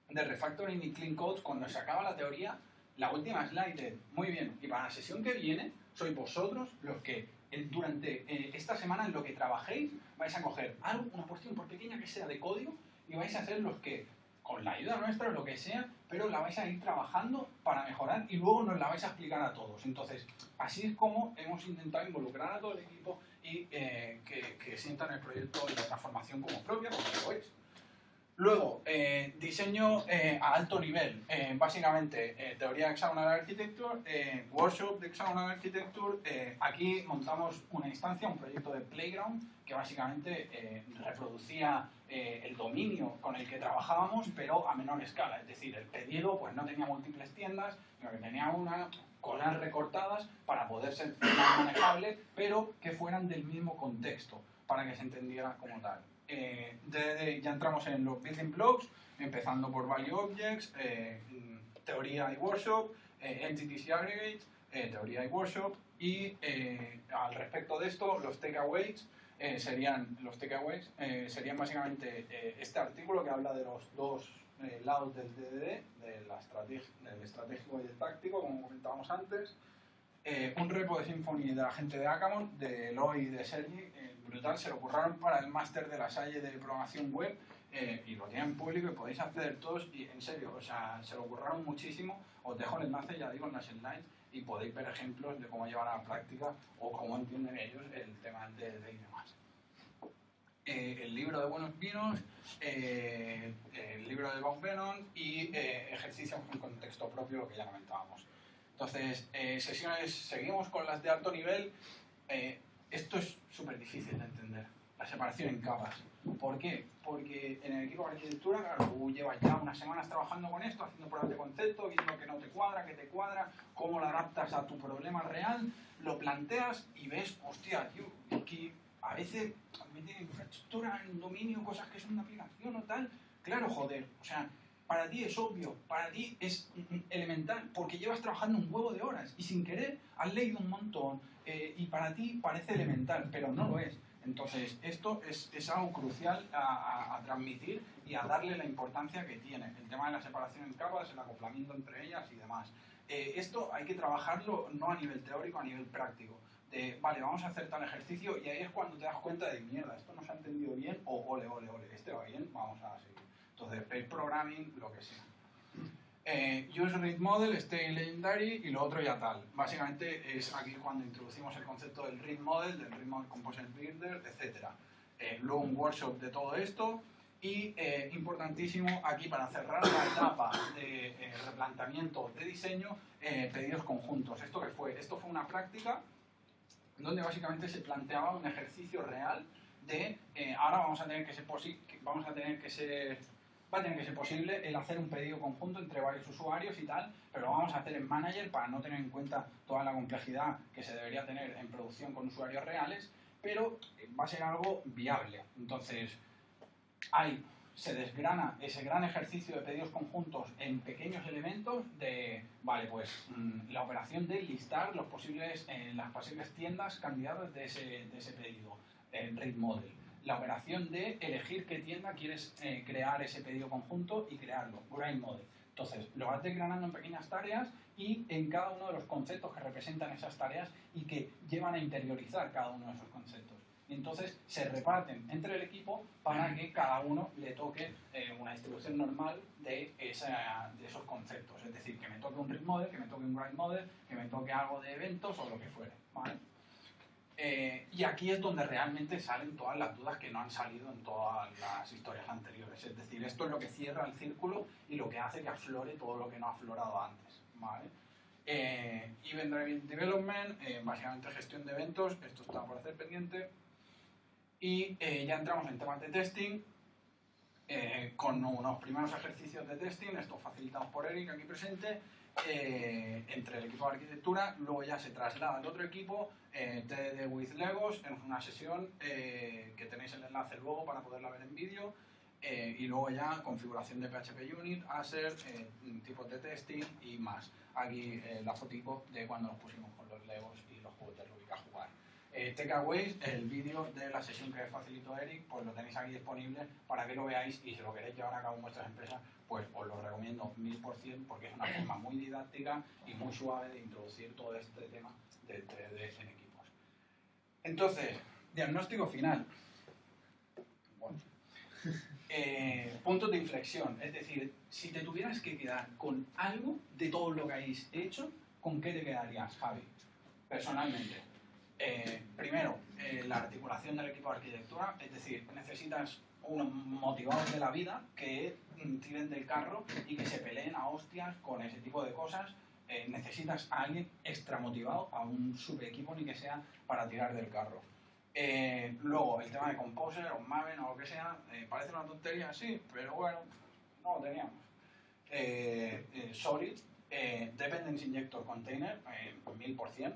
de Refactoring y Clean Codes, cuando se acaba la teoría, la última slide es, muy bien, y para la sesión que viene, sois vosotros los que durante esta semana en lo que trabajéis vais a coger algo, una porción por pequeña que sea de código y vais a ser los que, con la ayuda nuestra o lo que sea, pero la vais a ir trabajando para mejorar y luego nos la vais a explicar a todos. Entonces, así es como hemos intentado involucrar a todo el equipo y que sientan el proyecto y la transformación como propia, porque lo es. Luego, diseño a alto nivel, básicamente teoría de Hexagonal Architecture, workshop de Hexagonal Architecture, aquí montamos una instancia, un proyecto de Playground que básicamente reproducía el dominio con el que trabajábamos pero a menor escala, es decir, el pedido pues no tenía múltiples tiendas, sino que tenía una cosas recortadas para poder ser más manejable pero que fueran del mismo contexto para que se entendiera como tal. Ya entramos en los building blocks, empezando por value objects, teoría y workshop, entities y aggregates, teoría y workshop, y al respecto de esto, los takeaways serían básicamente este artículo que habla de los dos lados del DDD, del estratégico y del táctico, como comentábamos antes. Un repo de Symfony de la gente de Akamon, de Eloy y de Sergi, brutal, se lo curraron para el máster de la Salle de programación web y lo tienen público y podéis acceder todos y en serio, o sea, se lo curraron muchísimo. Os dejo el enlace, ya digo, en las slides y podéis ver ejemplos de cómo llevar a la práctica o cómo entienden ellos el tema de y demás. El libro de buenos vinos, el libro de Bob Bannon y ejercicios con contexto propio, lo que ya comentábamos. Entonces, seguimos con las de alto nivel. Esto es súper difícil de entender, la separación en capas. ¿Por qué? Porque en el equipo de arquitectura, claro, tú llevas ya unas semanas trabajando con esto, haciendo pruebas de concepto, viendo que no te cuadra, que te cuadra, cómo lo adaptas a tu problema real, lo planteas y ves, hostia, tío, es que a veces meten infraestructura, en dominio, cosas que son una aplicación o tal. Claro, joder, o sea, para ti es obvio, para ti es elemental, porque llevas trabajando un huevo de horas y sin querer has leído un montón y para ti parece elemental, pero no lo es. Entonces, esto es algo crucial a transmitir y a darle la importancia que tiene. El tema de la separación en capas, el acoplamiento entre ellas y demás. Esto hay que trabajarlo no a nivel teórico, a nivel práctico. Vale, vamos a hacer tal ejercicio y ahí es cuando te das cuenta de mierda, esto no se ha entendido bien o ole, este va bien, vamos a seguir. Entonces, pair programming, lo que sea. Use Read Model, Stay Legendary y lo otro ya tal. Básicamente es aquí cuando introducimos el concepto del Read Model, del Read Model Component Builder, etc. Luego un workshop de todo esto y importantísimo aquí para cerrar la etapa de replanteamiento de diseño, pedidos conjuntos. ¿Esto qué fue? Esto fue una práctica donde básicamente se planteaba un ejercicio real de ahora va a tener que ser posible el hacer un pedido conjunto entre varios usuarios y tal, pero lo vamos a hacer en Manager para no tener en cuenta toda la complejidad que se debería tener en producción con usuarios reales, pero va a ser algo viable. Entonces, se desgrana ese gran ejercicio de pedidos conjuntos en pequeños elementos de, vale, pues la operación de listar las posibles tiendas candidatas de ese pedido, el Read Model. La operación de elegir qué tienda quieres crear ese pedido conjunto y crearlo, Grind Model. Entonces, lo vas desgranando en pequeñas tareas y en cada uno de los conceptos que representan esas tareas y que llevan a interiorizar cada uno de esos conceptos. Y entonces se reparten entre el equipo para que cada uno le toque una distribución normal de esos conceptos. Es decir, que me toque un Read Model, que me toque un Grind Model, que me toque algo de eventos o lo que fuere, ¿vale? Y aquí es donde realmente salen todas las dudas que no han salido en todas las historias anteriores. Es decir, esto es lo que cierra el círculo y lo que hace que aflore todo lo que no ha aflorado antes, ¿vale? Event Driven Development, básicamente gestión de eventos, esto está por hacer pendiente. Y ya entramos en temas de testing, con unos primeros ejercicios de testing, estos facilitados por Eric aquí presente, entre el equipo de arquitectura. Luego ya se traslada al otro equipo, TDD with Legos, en una sesión que tenéis el enlace luego para poderla ver en vídeo, y luego ya configuración de PHP Unit, Asser, tipos de testing y más. Aquí la fotico de cuando nos pusimos con los Legos y los juegos de Rubik a jugar. Takeaways, el vídeo de la sesión que facilitó Eric, pues lo tenéis aquí disponible para que lo veáis, y si lo queréis llevar a cabo en vuestras empresas, pues os lo recomiendo 1000%, porque es una forma muy didáctica y muy suave de introducir todo este tema del 3D en equipos. Entonces, diagnóstico final. Bueno. Puntos de inflexión, es decir, si te tuvieras que quedar con algo de todo lo que habéis hecho, ¿con qué te quedarías, Javi? Personalmente. Primero, la articulación del equipo de arquitectura, es decir, necesitas unos motivados de la vida que tiren del carro y que se peleen a hostias con ese tipo de cosas. Necesitas a alguien extra motivado, a un subequipo ni que sea, para tirar del carro. Luego, el tema de Composer o Maven o lo que sea, parece una tontería, sí, pero bueno, no lo teníamos. Solid, Dependency Injector Container, 1000%.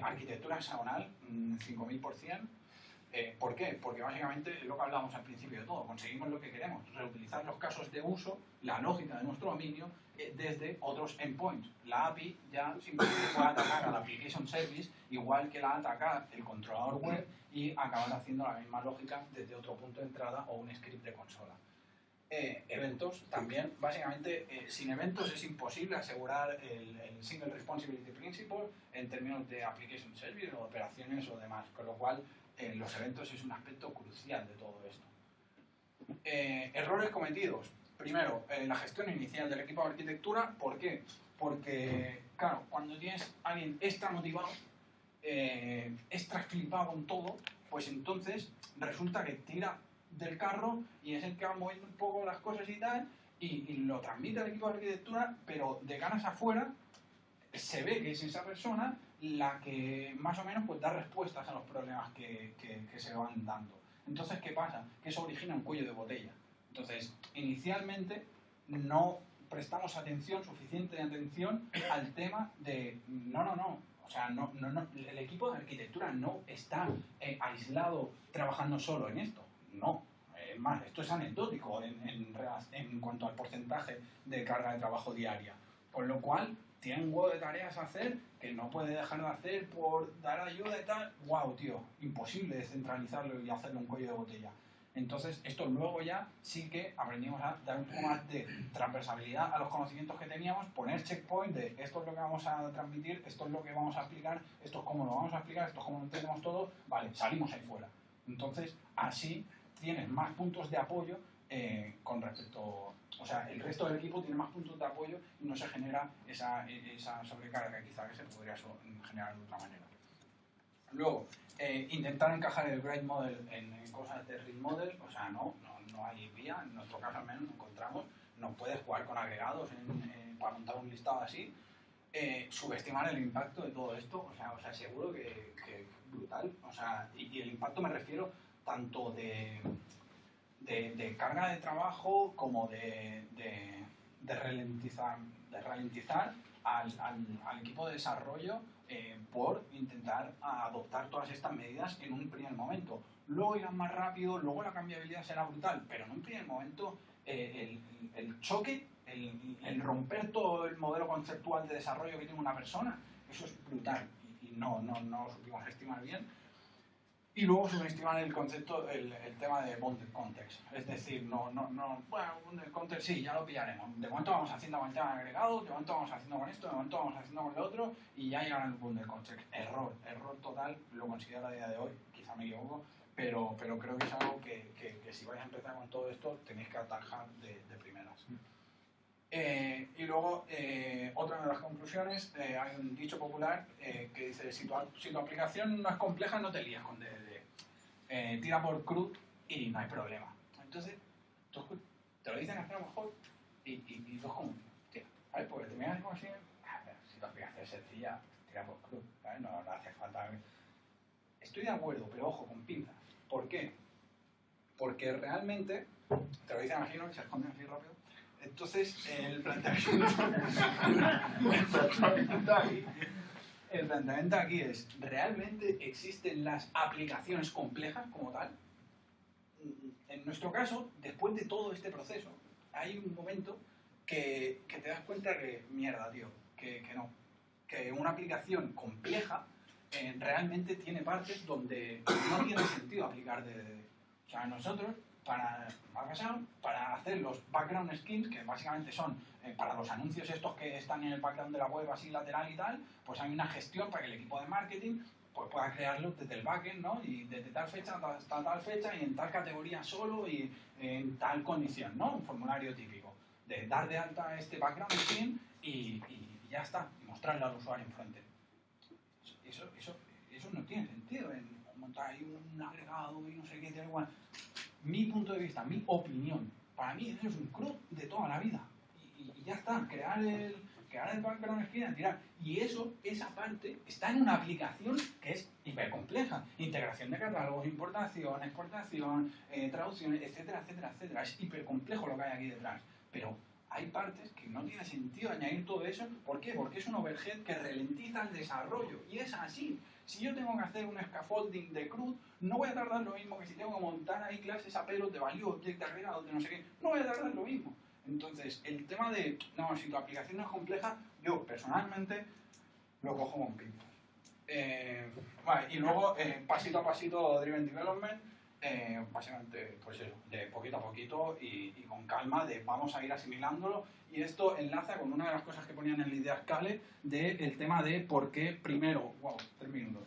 Arquitectura hexagonal, 5000%. ¿Por qué? Porque básicamente es lo que hablábamos al principio de todo, conseguimos lo que queremos, reutilizar los casos de uso, la lógica de nuestro dominio, desde otros endpoints. La API ya simplemente puede atacar a la Application Service, igual que la ataca el controlador web, y acabar haciendo la misma lógica desde otro punto de entrada o un script de consola. Eventos también, básicamente sin eventos es imposible asegurar el Single Responsibility Principle en términos de Application Service o operaciones o demás, con lo cual los eventos es un aspecto crucial de todo esto. Errores cometidos. Primero, la gestión inicial del equipo de arquitectura. ¿Por qué? Porque, claro, cuando tienes a alguien extra motivado, extra flipado con todo, pues entonces resulta que tira del carro y es el que va moviendo un poco las cosas y tal, y lo transmite al equipo de arquitectura, pero de caras afuera se ve que es esa persona la que más o menos pues da respuestas a los problemas que se van dando. Entonces, ¿qué pasa? Que eso origina un cuello de botella. Entonces, inicialmente no prestamos suficiente atención al tema de no, o sea, no, el equipo de arquitectura no está aislado trabajando solo en esto. No, es más, esto es anecdótico en cuanto al porcentaje de carga de trabajo diaria. Con lo cual, tiene un huevo de tareas a hacer que no puede dejar de hacer por dar ayuda y tal. ¡Wow, tío! Imposible descentralizarlo y hacerle un cuello de botella. Entonces, esto luego ya sí que aprendimos a dar un poco más de transversalidad a los conocimientos que teníamos, poner checkpoint de esto es lo que vamos a transmitir, esto es lo que vamos a explicar, esto es cómo lo vamos a explicar, esto es cómo lo entendemos todo, vale, salimos ahí fuera. Entonces, así tienes más puntos de apoyo con respecto, o sea, el resto del equipo tiene más puntos de apoyo y no se genera esa sobrecarga quizá que se podría generar de otra manera. Luego, intentar encajar el Grade Model en cosas de Read Model, o sea, no hay vía, en nuestro caso al menos no encontramos, no puedes jugar con agregados para montar un listado así. Subestimar el impacto de todo esto, o sea seguro que es brutal, o sea, y el impacto me refiero tanto de carga de trabajo como de ralentizar al equipo de desarrollo por intentar adoptar todas estas medidas en un primer momento. Luego irán más rápido, luego la cambiabilidad será brutal, pero en un primer momento el choque, el romper todo el modelo conceptual de desarrollo que tiene una persona, eso es brutal y no lo supimos estimar bien. Y luego subestiman el concepto, el tema de Bounded Context. Es decir, bueno, Bounded Context sí, ya lo pillaremos. De momento vamos haciendo con el tema de agregados, de momento vamos haciendo con esto, de momento vamos haciendo con lo otro, y ya llegará el Bounded Context. Error total, lo considero a día de hoy, quizá me equivoco, pero creo que es algo que si vais a empezar con todo esto tenéis que atajar de primeras. Y luego, otra de las conclusiones, hay un dicho popular que dice, si tu aplicación no es compleja, no te lías con DDD. Tira por CRUD y no hay problema. Entonces, te lo dicen así a lo mejor y tú es como, hostia, ¿sabes? Porque te miras como así, si tu aplicación es sencilla, tira por CRUD, ¿sabes? No hace falta... Estoy de acuerdo, pero ojo, con pinzas. ¿Por qué? Porque realmente, te lo dicen así, ¿no? Que se esconden así rápido. Entonces, el planteamiento aquí es, ¿realmente existen las aplicaciones complejas como tal? En nuestro caso, después de todo este proceso, hay un momento que te das cuenta que, mierda, tío, que no. Que una aplicación compleja realmente tiene partes donde no tiene sentido aplicar DDD. O sea, nosotros, para hacer los background skins, que básicamente son para los anuncios estos que están en el background de la web así lateral y tal, pues hay una gestión para que el equipo de marketing pues pueda crearlo desde el backend, ¿no? Y desde tal fecha hasta tal fecha y en tal categoría solo y en tal condición, ¿no? Un formulario típico de dar de alta este background skin y ya está, y mostrarlo al usuario en frontend. Eso no tiene sentido en montar ahí un agregado y no sé qué, tal igual. Mi punto de vista, mi opinión, para mí eso es un CRUD de toda la vida. Y ya está, crear el background skin y tirar. Y esa parte está en una aplicación que es hipercompleja. Integración de catálogos, importación, exportación, traducciones, etcétera, etcétera, etcétera. Es hipercomplejo lo que hay aquí detrás. Pero hay partes que no tiene sentido añadir todo eso. ¿Por qué? Porque es un overhead que ralentiza el desarrollo. Y es así. Si yo tengo que hacer un scaffolding de CRUD, no voy a tardar lo mismo que si tengo que montar ahí clases a pelos de value object agregados, de no sé qué. No voy a tardar lo mismo. Entonces, el tema de, no, si tu aplicación no es compleja, yo personalmente lo cojo con pinzas. Vale, y luego, pasito a pasito, Driven Development, básicamente, pues eso, de poquito a poquito y con calma, de vamos a ir asimilándolo. Y esto enlaza con una de las cosas que ponían en la idea Scale del tema de por qué primero, wow, 3 minutos,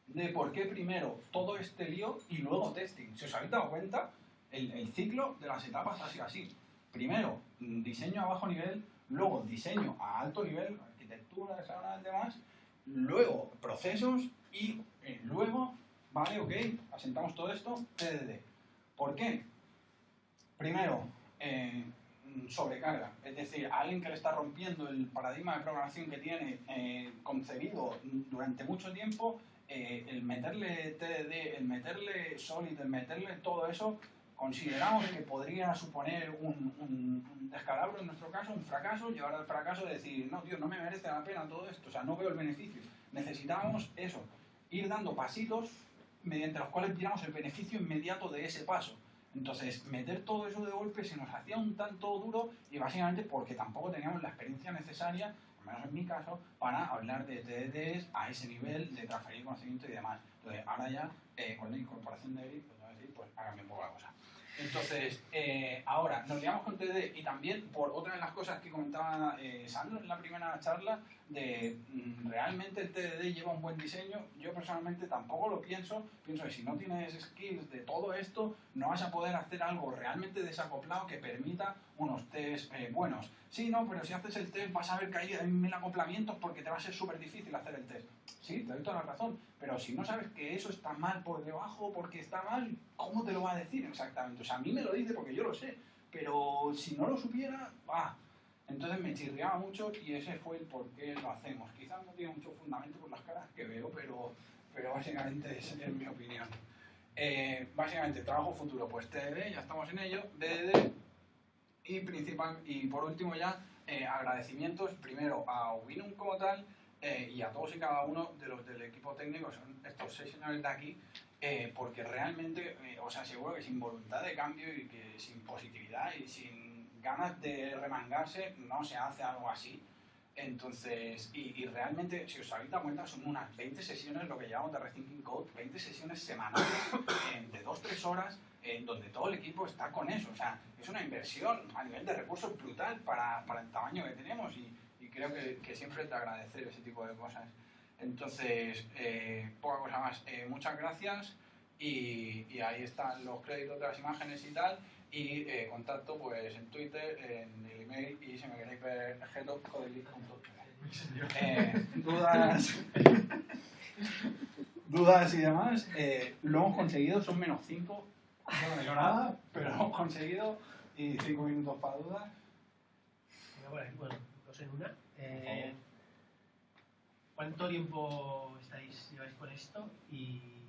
de por qué primero todo este lío y luego testing. Si os habéis dado cuenta, el ciclo de las etapas ha sido así. Primero, diseño a bajo nivel, luego diseño a alto nivel, arquitectura, desarrollo, demás, luego procesos y luego, vale, ok, asentamos todo esto, TDD. ¿Por qué? Primero, sobrecarga, es decir, a alguien que le está rompiendo el paradigma de programación que tiene concebido durante mucho tiempo, el meterle TDD, el meterle Solid, el meterle todo eso, consideramos que podría suponer un descalabro en nuestro caso, un fracaso, llevar al fracaso de decir, no, tío, no me merece la pena todo esto, o sea, no veo el beneficio. Necesitamos eso, ir dando pasitos mediante los cuales viéramos el beneficio inmediato de ese paso. Entonces, meter todo eso de golpe se nos hacía un tanto duro y básicamente porque tampoco teníamos la experiencia necesaria, al menos en mi caso, para hablar de TDDs a ese nivel de transferir conocimiento y demás. Entonces, ahora ya, con la incorporación de Eric, pues voy a decir, pues hágame un poco la cosa. Entonces, ahora nos liamos con TDD y también por otra de las cosas que comentaba Sandro en la primera charla, de realmente el TDD lleva un buen diseño. Yo personalmente tampoco lo pienso que si no tienes skills de todo esto, no vas a poder hacer algo realmente desacoplado que permita unos tests buenos. Sí, no, pero si haces el test vas a ver que hay 1000 acoplamientos porque te va a ser súper difícil hacer el test. Sí, te doy toda la razón, pero si no sabes que eso está mal por debajo, porque está mal, ¿cómo te lo va a decir exactamente? O sea, a mí me lo dice porque yo lo sé, pero si no lo supiera, entonces me chirriaba mucho y ese fue el por qué lo hacemos. Quizás no tiene mucho fundamento por las caras que veo, pero básicamente esa es mi opinión. Básicamente, trabajo futuro, pues TDD, ya estamos en ello, DDD y por último ya, agradecimientos primero a Winum como tal, y a todos y cada uno de los del equipo técnico, son estos 6 señores de aquí, porque realmente os aseguro que sin voluntad de cambio y que sin positividad y sin ganas de remangarse no se hace algo así. Entonces, y realmente, si os habéis dado cuenta, son unas 20 sesiones lo que llamamos de Rethinking Code, 20 sesiones semanales de 2-3 horas, donde todo el equipo está con eso. O sea, es una inversión a nivel de recursos brutal para el tamaño que tenemos y creo que siempre es de agradecer ese tipo de cosas. Entonces, poca cosa más. Muchas gracias y ahí están los créditos de las imágenes y tal, y contacto pues en Twitter, en el email, y si me queréis ver dudas y demás, lo hemos conseguido, son -5, no me digo nada, pero lo hemos conseguido, y 5 minutos para dudas. Bueno, dos en una. ¿Cuánto tiempo lleváis con esto y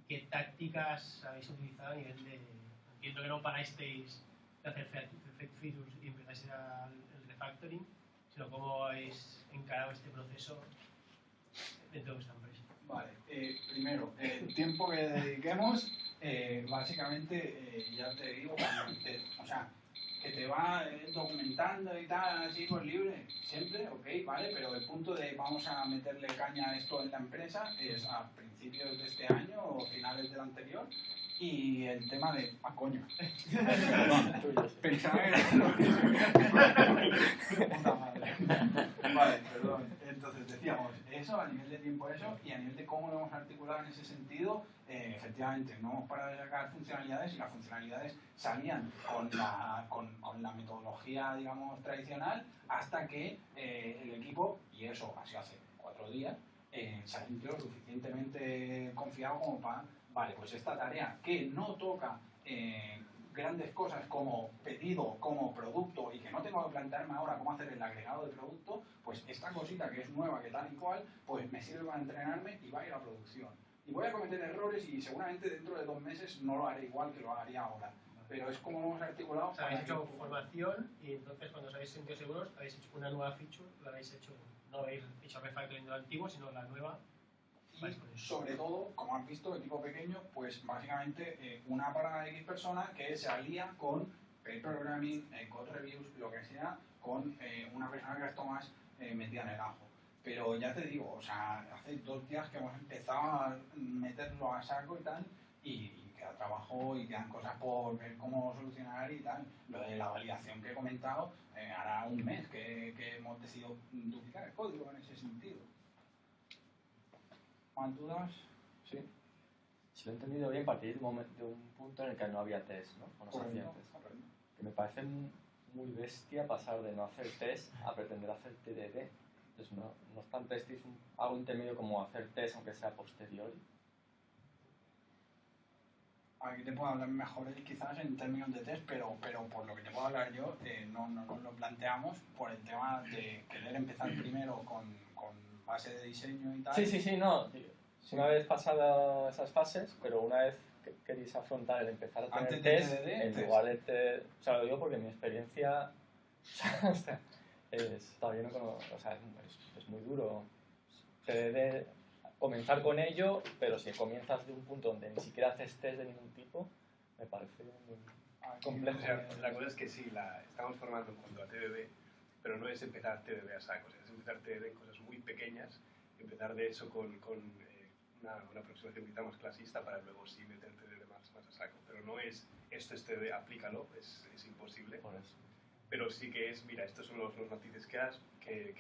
qué tácticas habéis utilizado a nivel de... Entiendo que no parasteis de hacer effect features y empezáis al refactoring, sino cómo habéis encarado este proceso dentro de vuestra empresa. Vale, primero, el tiempo que dediquemos, básicamente, ya te digo, o sea, que te va documentando y tal, así por libre, siempre, ok, vale, pero el punto de vamos a meterle caña a esto en la empresa es a principios de este año o finales del anterior, y el tema de, coño, pensaba que era lo que puta madre. Vale, perdón. Entonces decíamos, eso a nivel de tiempo eso, y a nivel de cómo lo hemos articulado en ese sentido, efectivamente, no hemos parado de sacar funcionalidades, y las funcionalidades salían con la metodología, digamos, tradicional, hasta que el equipo, y eso ha sido hace 4 días, se ha sentido suficientemente confiado como para, vale, pues esta tarea que no toca grandes cosas como pedido, como producto, y que no tengo que plantearme ahora cómo hacer el agregado de producto, pues esta cosita que es nueva, que tal y cual, pues me sirve para entrenarme y va a ir a producción. Y voy a cometer errores y seguramente dentro de 2 meses no lo haré igual que lo haría ahora. Pero es como hemos articulado. O sea, habéis hecho formación y entonces cuando os habéis sentido seguros habéis hecho una nueva feature, la habéis hecho, no habéis hecho refactoring de lo antiguo, sino la nueva. Y sobre todo, como has visto, equipo pequeño, pues básicamente una para X persona que se alía con pair programming, code reviews, lo que sea, con una persona que esto más metida en el ajo. Pero ya te digo, o sea, hace 2 días que hemos empezado a meterlo a saco y tal, y queda trabajo y quedan cosas por ver cómo solucionar y tal. Lo de la validación que he comentado, hará 1 mes que hemos decidido duplicar el código en ese sentido. ¿Más dudas? Sí. Si lo he entendido bien, partí de un punto en el que no había test, ¿no? O no se hacían test. Que me parece muy bestia pasar de no hacer test a pretender hacer TDD. Entonces, no es tan test, es algo intermedio como hacer test, aunque sea posteriori. Aquí te puedo hablar mejor quizás en términos de test, pero por lo que te puedo hablar yo, no lo planteamos por el tema de querer empezar primero con base de diseño y tal. Sí, no. Una vez pasado esas fases, pero una vez que queréis afrontar el empezar a tener test, en lugar de test, o sea, lo digo porque mi experiencia todavía no conozco, o sea, es muy duro comenzar con ello, pero si comienzas de un punto donde ni siquiera haces test de ningún tipo, me parece muy complejo. O sea, la cosa es que sí, estamos formando en cuanto a TDD, pero no es empezar TDD a saco, es empezar TDD en cosas muy pequeñas, empezar de eso con una aproximación quizá más clasista para luego sí meter TDD más a saco, pero no es esto es TDD, aplícalo, es imposible. Por eso. Pero sí que es, mira, estos son los matices que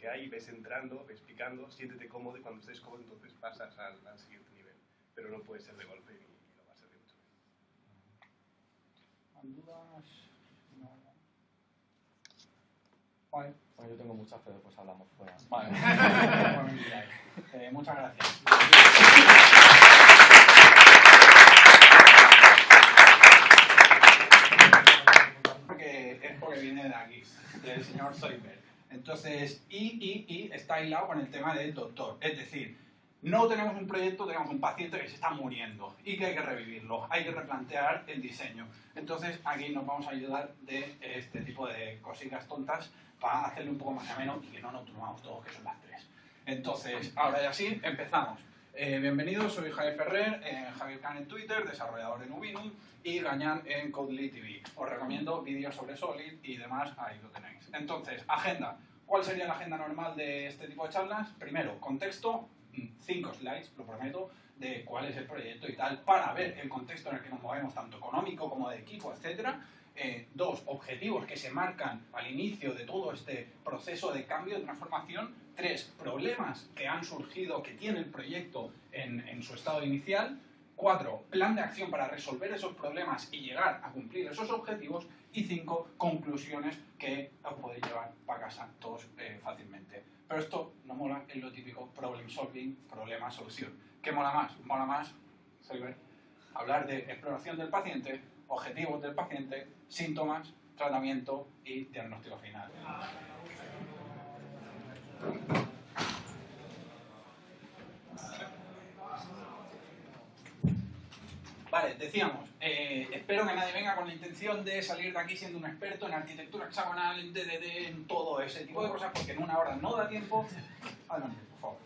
hay, ves entrando, ves picando, siéntete cómodo, y cuando estés cómodo entonces pasas al siguiente nivel, pero no puede ser de golpe ni lo va a ser de mucho. ¿Dudas? No. Vale. Bueno, yo tengo mucha fe, pues hablamos fuera. Vale. Muchas gracias. Porque viene de aquí, del señor Zoidberg. Entonces, y está hilado con el tema del doctor. Es decir, no tenemos un proyecto, tenemos un paciente que se está muriendo y que hay que revivirlo, hay que replantear el diseño. Entonces, aquí nos vamos a ayudar de este tipo de cositas tontas para hacerle un poco más ameno y que no nos turmamos todos, que son las 3. Entonces, ahora ya sí, empezamos. Bienvenidos, soy Javier Ferrer, Javier Can en Twitter, desarrollador de Nuvinum, y Gañán en Codely TV. Os recomiendo vídeos sobre Solid y demás, ahí lo tenéis. Entonces, agenda. ¿Cuál sería la agenda normal de este tipo de charlas? Primero, contexto, 5 slides, lo prometo, de cuál es el proyecto y tal, para ver el contexto en el que nos movemos, tanto económico como de equipo, etc. 2, objetivos que se marcan al inicio de todo este proceso de cambio, de transformación. 3, problemas que han surgido, que tiene el proyecto en su estado inicial. 4, plan de acción para resolver esos problemas y llegar a cumplir esos objetivos. Y 5, conclusiones que os podéis llevar para casa todos fácilmente. Pero esto no mola, es lo típico problem solving, problema-solución. ¿Qué mola más? Mola más, Silver, hablar de exploración del paciente, objetivos del paciente, síntomas, tratamiento y diagnóstico final. Vale, decíamos, espero que nadie venga con la intención de salir de aquí siendo un experto en arquitectura hexagonal, en DDD, en todo ese tipo de cosas, porque en una hora no da tiempo. Adelante, por favor.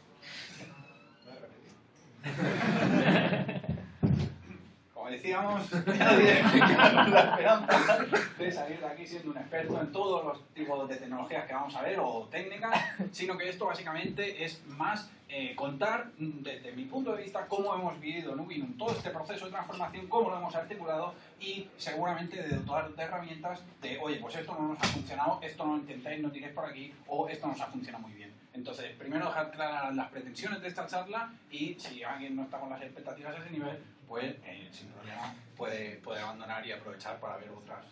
Como decíamos, nadie con la esperanza de salir de aquí siendo un experto en todos los tipos de tecnologías que vamos a ver o técnicas, sino que esto básicamente es más contar desde mi punto de vista cómo hemos vivido en Ubinum todo este proceso de transformación, cómo lo hemos articulado y seguramente de dotar de herramientas de, oye, pues esto no nos ha funcionado, esto no lo intentéis, no tiréis por aquí o esto nos ha funcionado muy bien. Entonces, primero dejar claras las pretensiones de esta charla y si alguien no está con las expectativas a ese nivel, pues sin problema puede abandonar y aprovechar para ver otras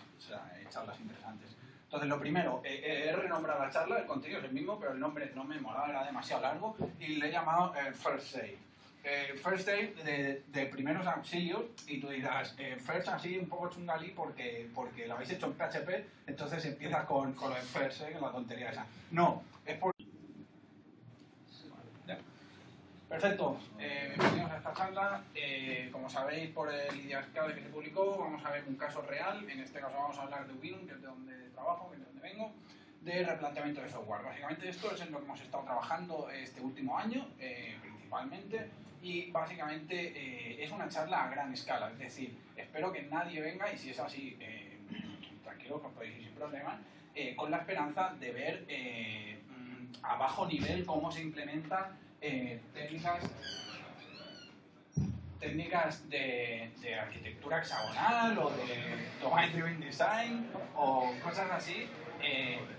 charlas interesantes. Entonces, lo primero, he renombrado la charla, el contenido es el mismo, pero el nombre no me molaba, era demasiado largo y le he llamado First Aid. First Aid de primeros auxilios, y tú dirás, First así un poco chungalí porque lo habéis hecho en PHP, entonces empieza con lo de First Aid, la tontería esa. No, es por... Perfecto, bienvenidos a esta charla. Como sabéis por el IDEASCADE que se publicó, vamos a ver un caso real. En este caso vamos a hablar de Ubinum, que es de donde trabajo, que es de donde vengo, de replanteamiento de software. Básicamente esto es en lo que hemos estado trabajando este último año, principalmente, y básicamente es una charla a gran escala. Es decir, espero que nadie venga, y si es así, tranquilos, os podéis ir sin problema, con la esperanza de ver a bajo nivel cómo se implementa técnicas de arquitectura hexagonal o de domain driven design o cosas así.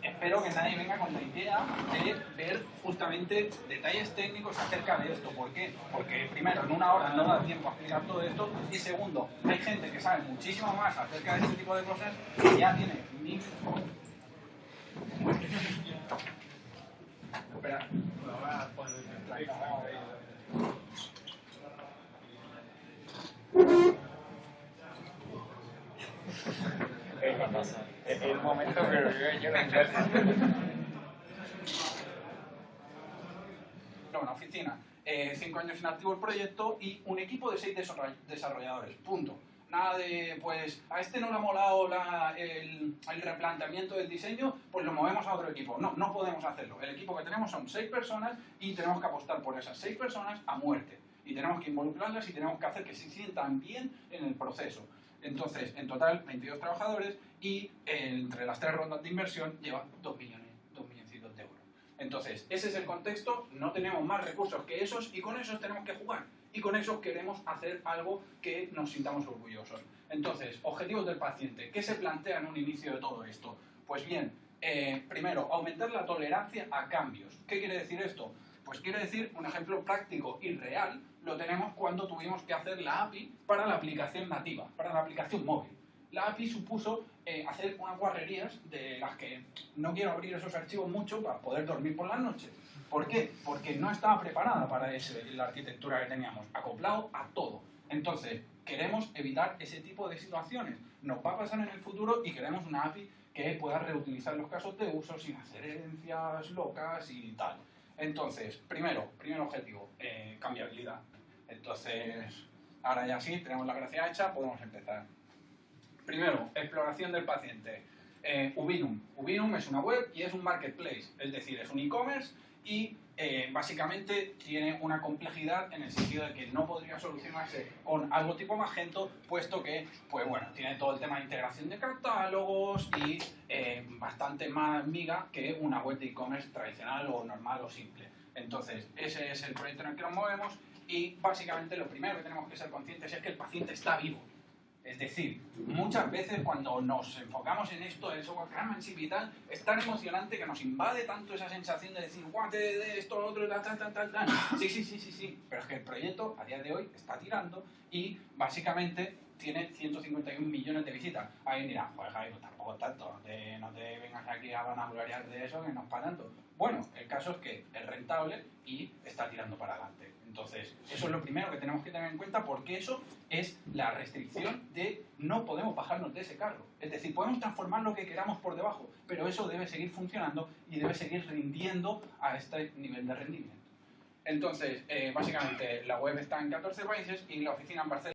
Espero que nadie venga con la idea de ver justamente detalles técnicos acerca de esto. ¿Por qué? Porque primero, en una hora no da tiempo a explicar todo esto, y segundo, hay gente que sabe muchísimo más acerca de este tipo de cosas y ya tiene mil... Espera. El momento que yo una oficina, 5 años en activo el proyecto y un equipo de 6 desarrolladores, punto. Nada de, pues, a este no le ha molado el replanteamiento del diseño, pues lo movemos a otro equipo. No, no podemos hacerlo. El equipo que tenemos son 6 personas y tenemos que apostar por esas 6 personas a muerte. Y tenemos que involucrarlas y tenemos que hacer que se sientan bien en el proceso. Entonces, en total, 22 trabajadores y entre las 3 rondas de inversión lleva 2 milloncitos de euros. Entonces, ese es el contexto, no tenemos más recursos que esos y con esos tenemos que jugar. Y con eso queremos hacer algo que nos sintamos orgullosos. Entonces, objetivos del paciente. ¿Qué se plantea en un inicio de todo esto? Pues bien, primero, aumentar la tolerancia a cambios. ¿Qué quiere decir esto? Pues quiere decir, un ejemplo práctico y real, lo tenemos cuando tuvimos que hacer la API para la aplicación nativa, para la aplicación móvil. La API supuso hacer unas guarrerías de las que no quiero abrir esos archivos mucho para poder dormir por las noches. ¿Por qué? Porque no estaba preparada para la arquitectura que teníamos, acoplado a todo. Entonces, queremos evitar ese tipo de situaciones. Nos va a pasar en el futuro y queremos una API que pueda reutilizar los casos de uso sin hacer herencias locas y tal. Entonces, primer objetivo, cambiabilidad. Entonces, ahora ya sí, tenemos la gracia hecha, podemos empezar. Primero, exploración del paciente. Ubinum. Ubinum es una web y es un marketplace, es decir, es un e-commerce y básicamente tiene una complejidad en el sentido de que no podría solucionarse con algo tipo Magento, puesto que, pues bueno, tiene todo el tema de integración de catálogos y bastante más miga que una web de e-commerce tradicional o normal o simple. Entonces, ese es el proyecto en el que nos movemos y básicamente lo primero que tenemos que ser conscientes es que el paciente está vivo. Es decir, muchas veces cuando nos enfocamos en esto, el software craftsmanship y tal, es tan emocionante que nos invade tanto esa sensación de decir, guau, de esto, lo otro, tal. Sí. Pero es que el proyecto a día de hoy está tirando y básicamente tiene 151 millones de visitas. Alguien dirá, joder, Javi, pues tampoco tanto, no te vengas aquí a vanagloriar de eso, que no es para tanto. Bueno, el caso es que es rentable y está tirando para adelante. Entonces, eso es lo primero que tenemos que tener en cuenta, porque eso es la restricción de no podemos bajarnos de ese carro. Es decir, podemos transformar lo que queramos por debajo, pero eso debe seguir funcionando y debe seguir rindiendo a este nivel de rendimiento. Entonces, básicamente, la web está en 14 países y la oficina en Barcelona.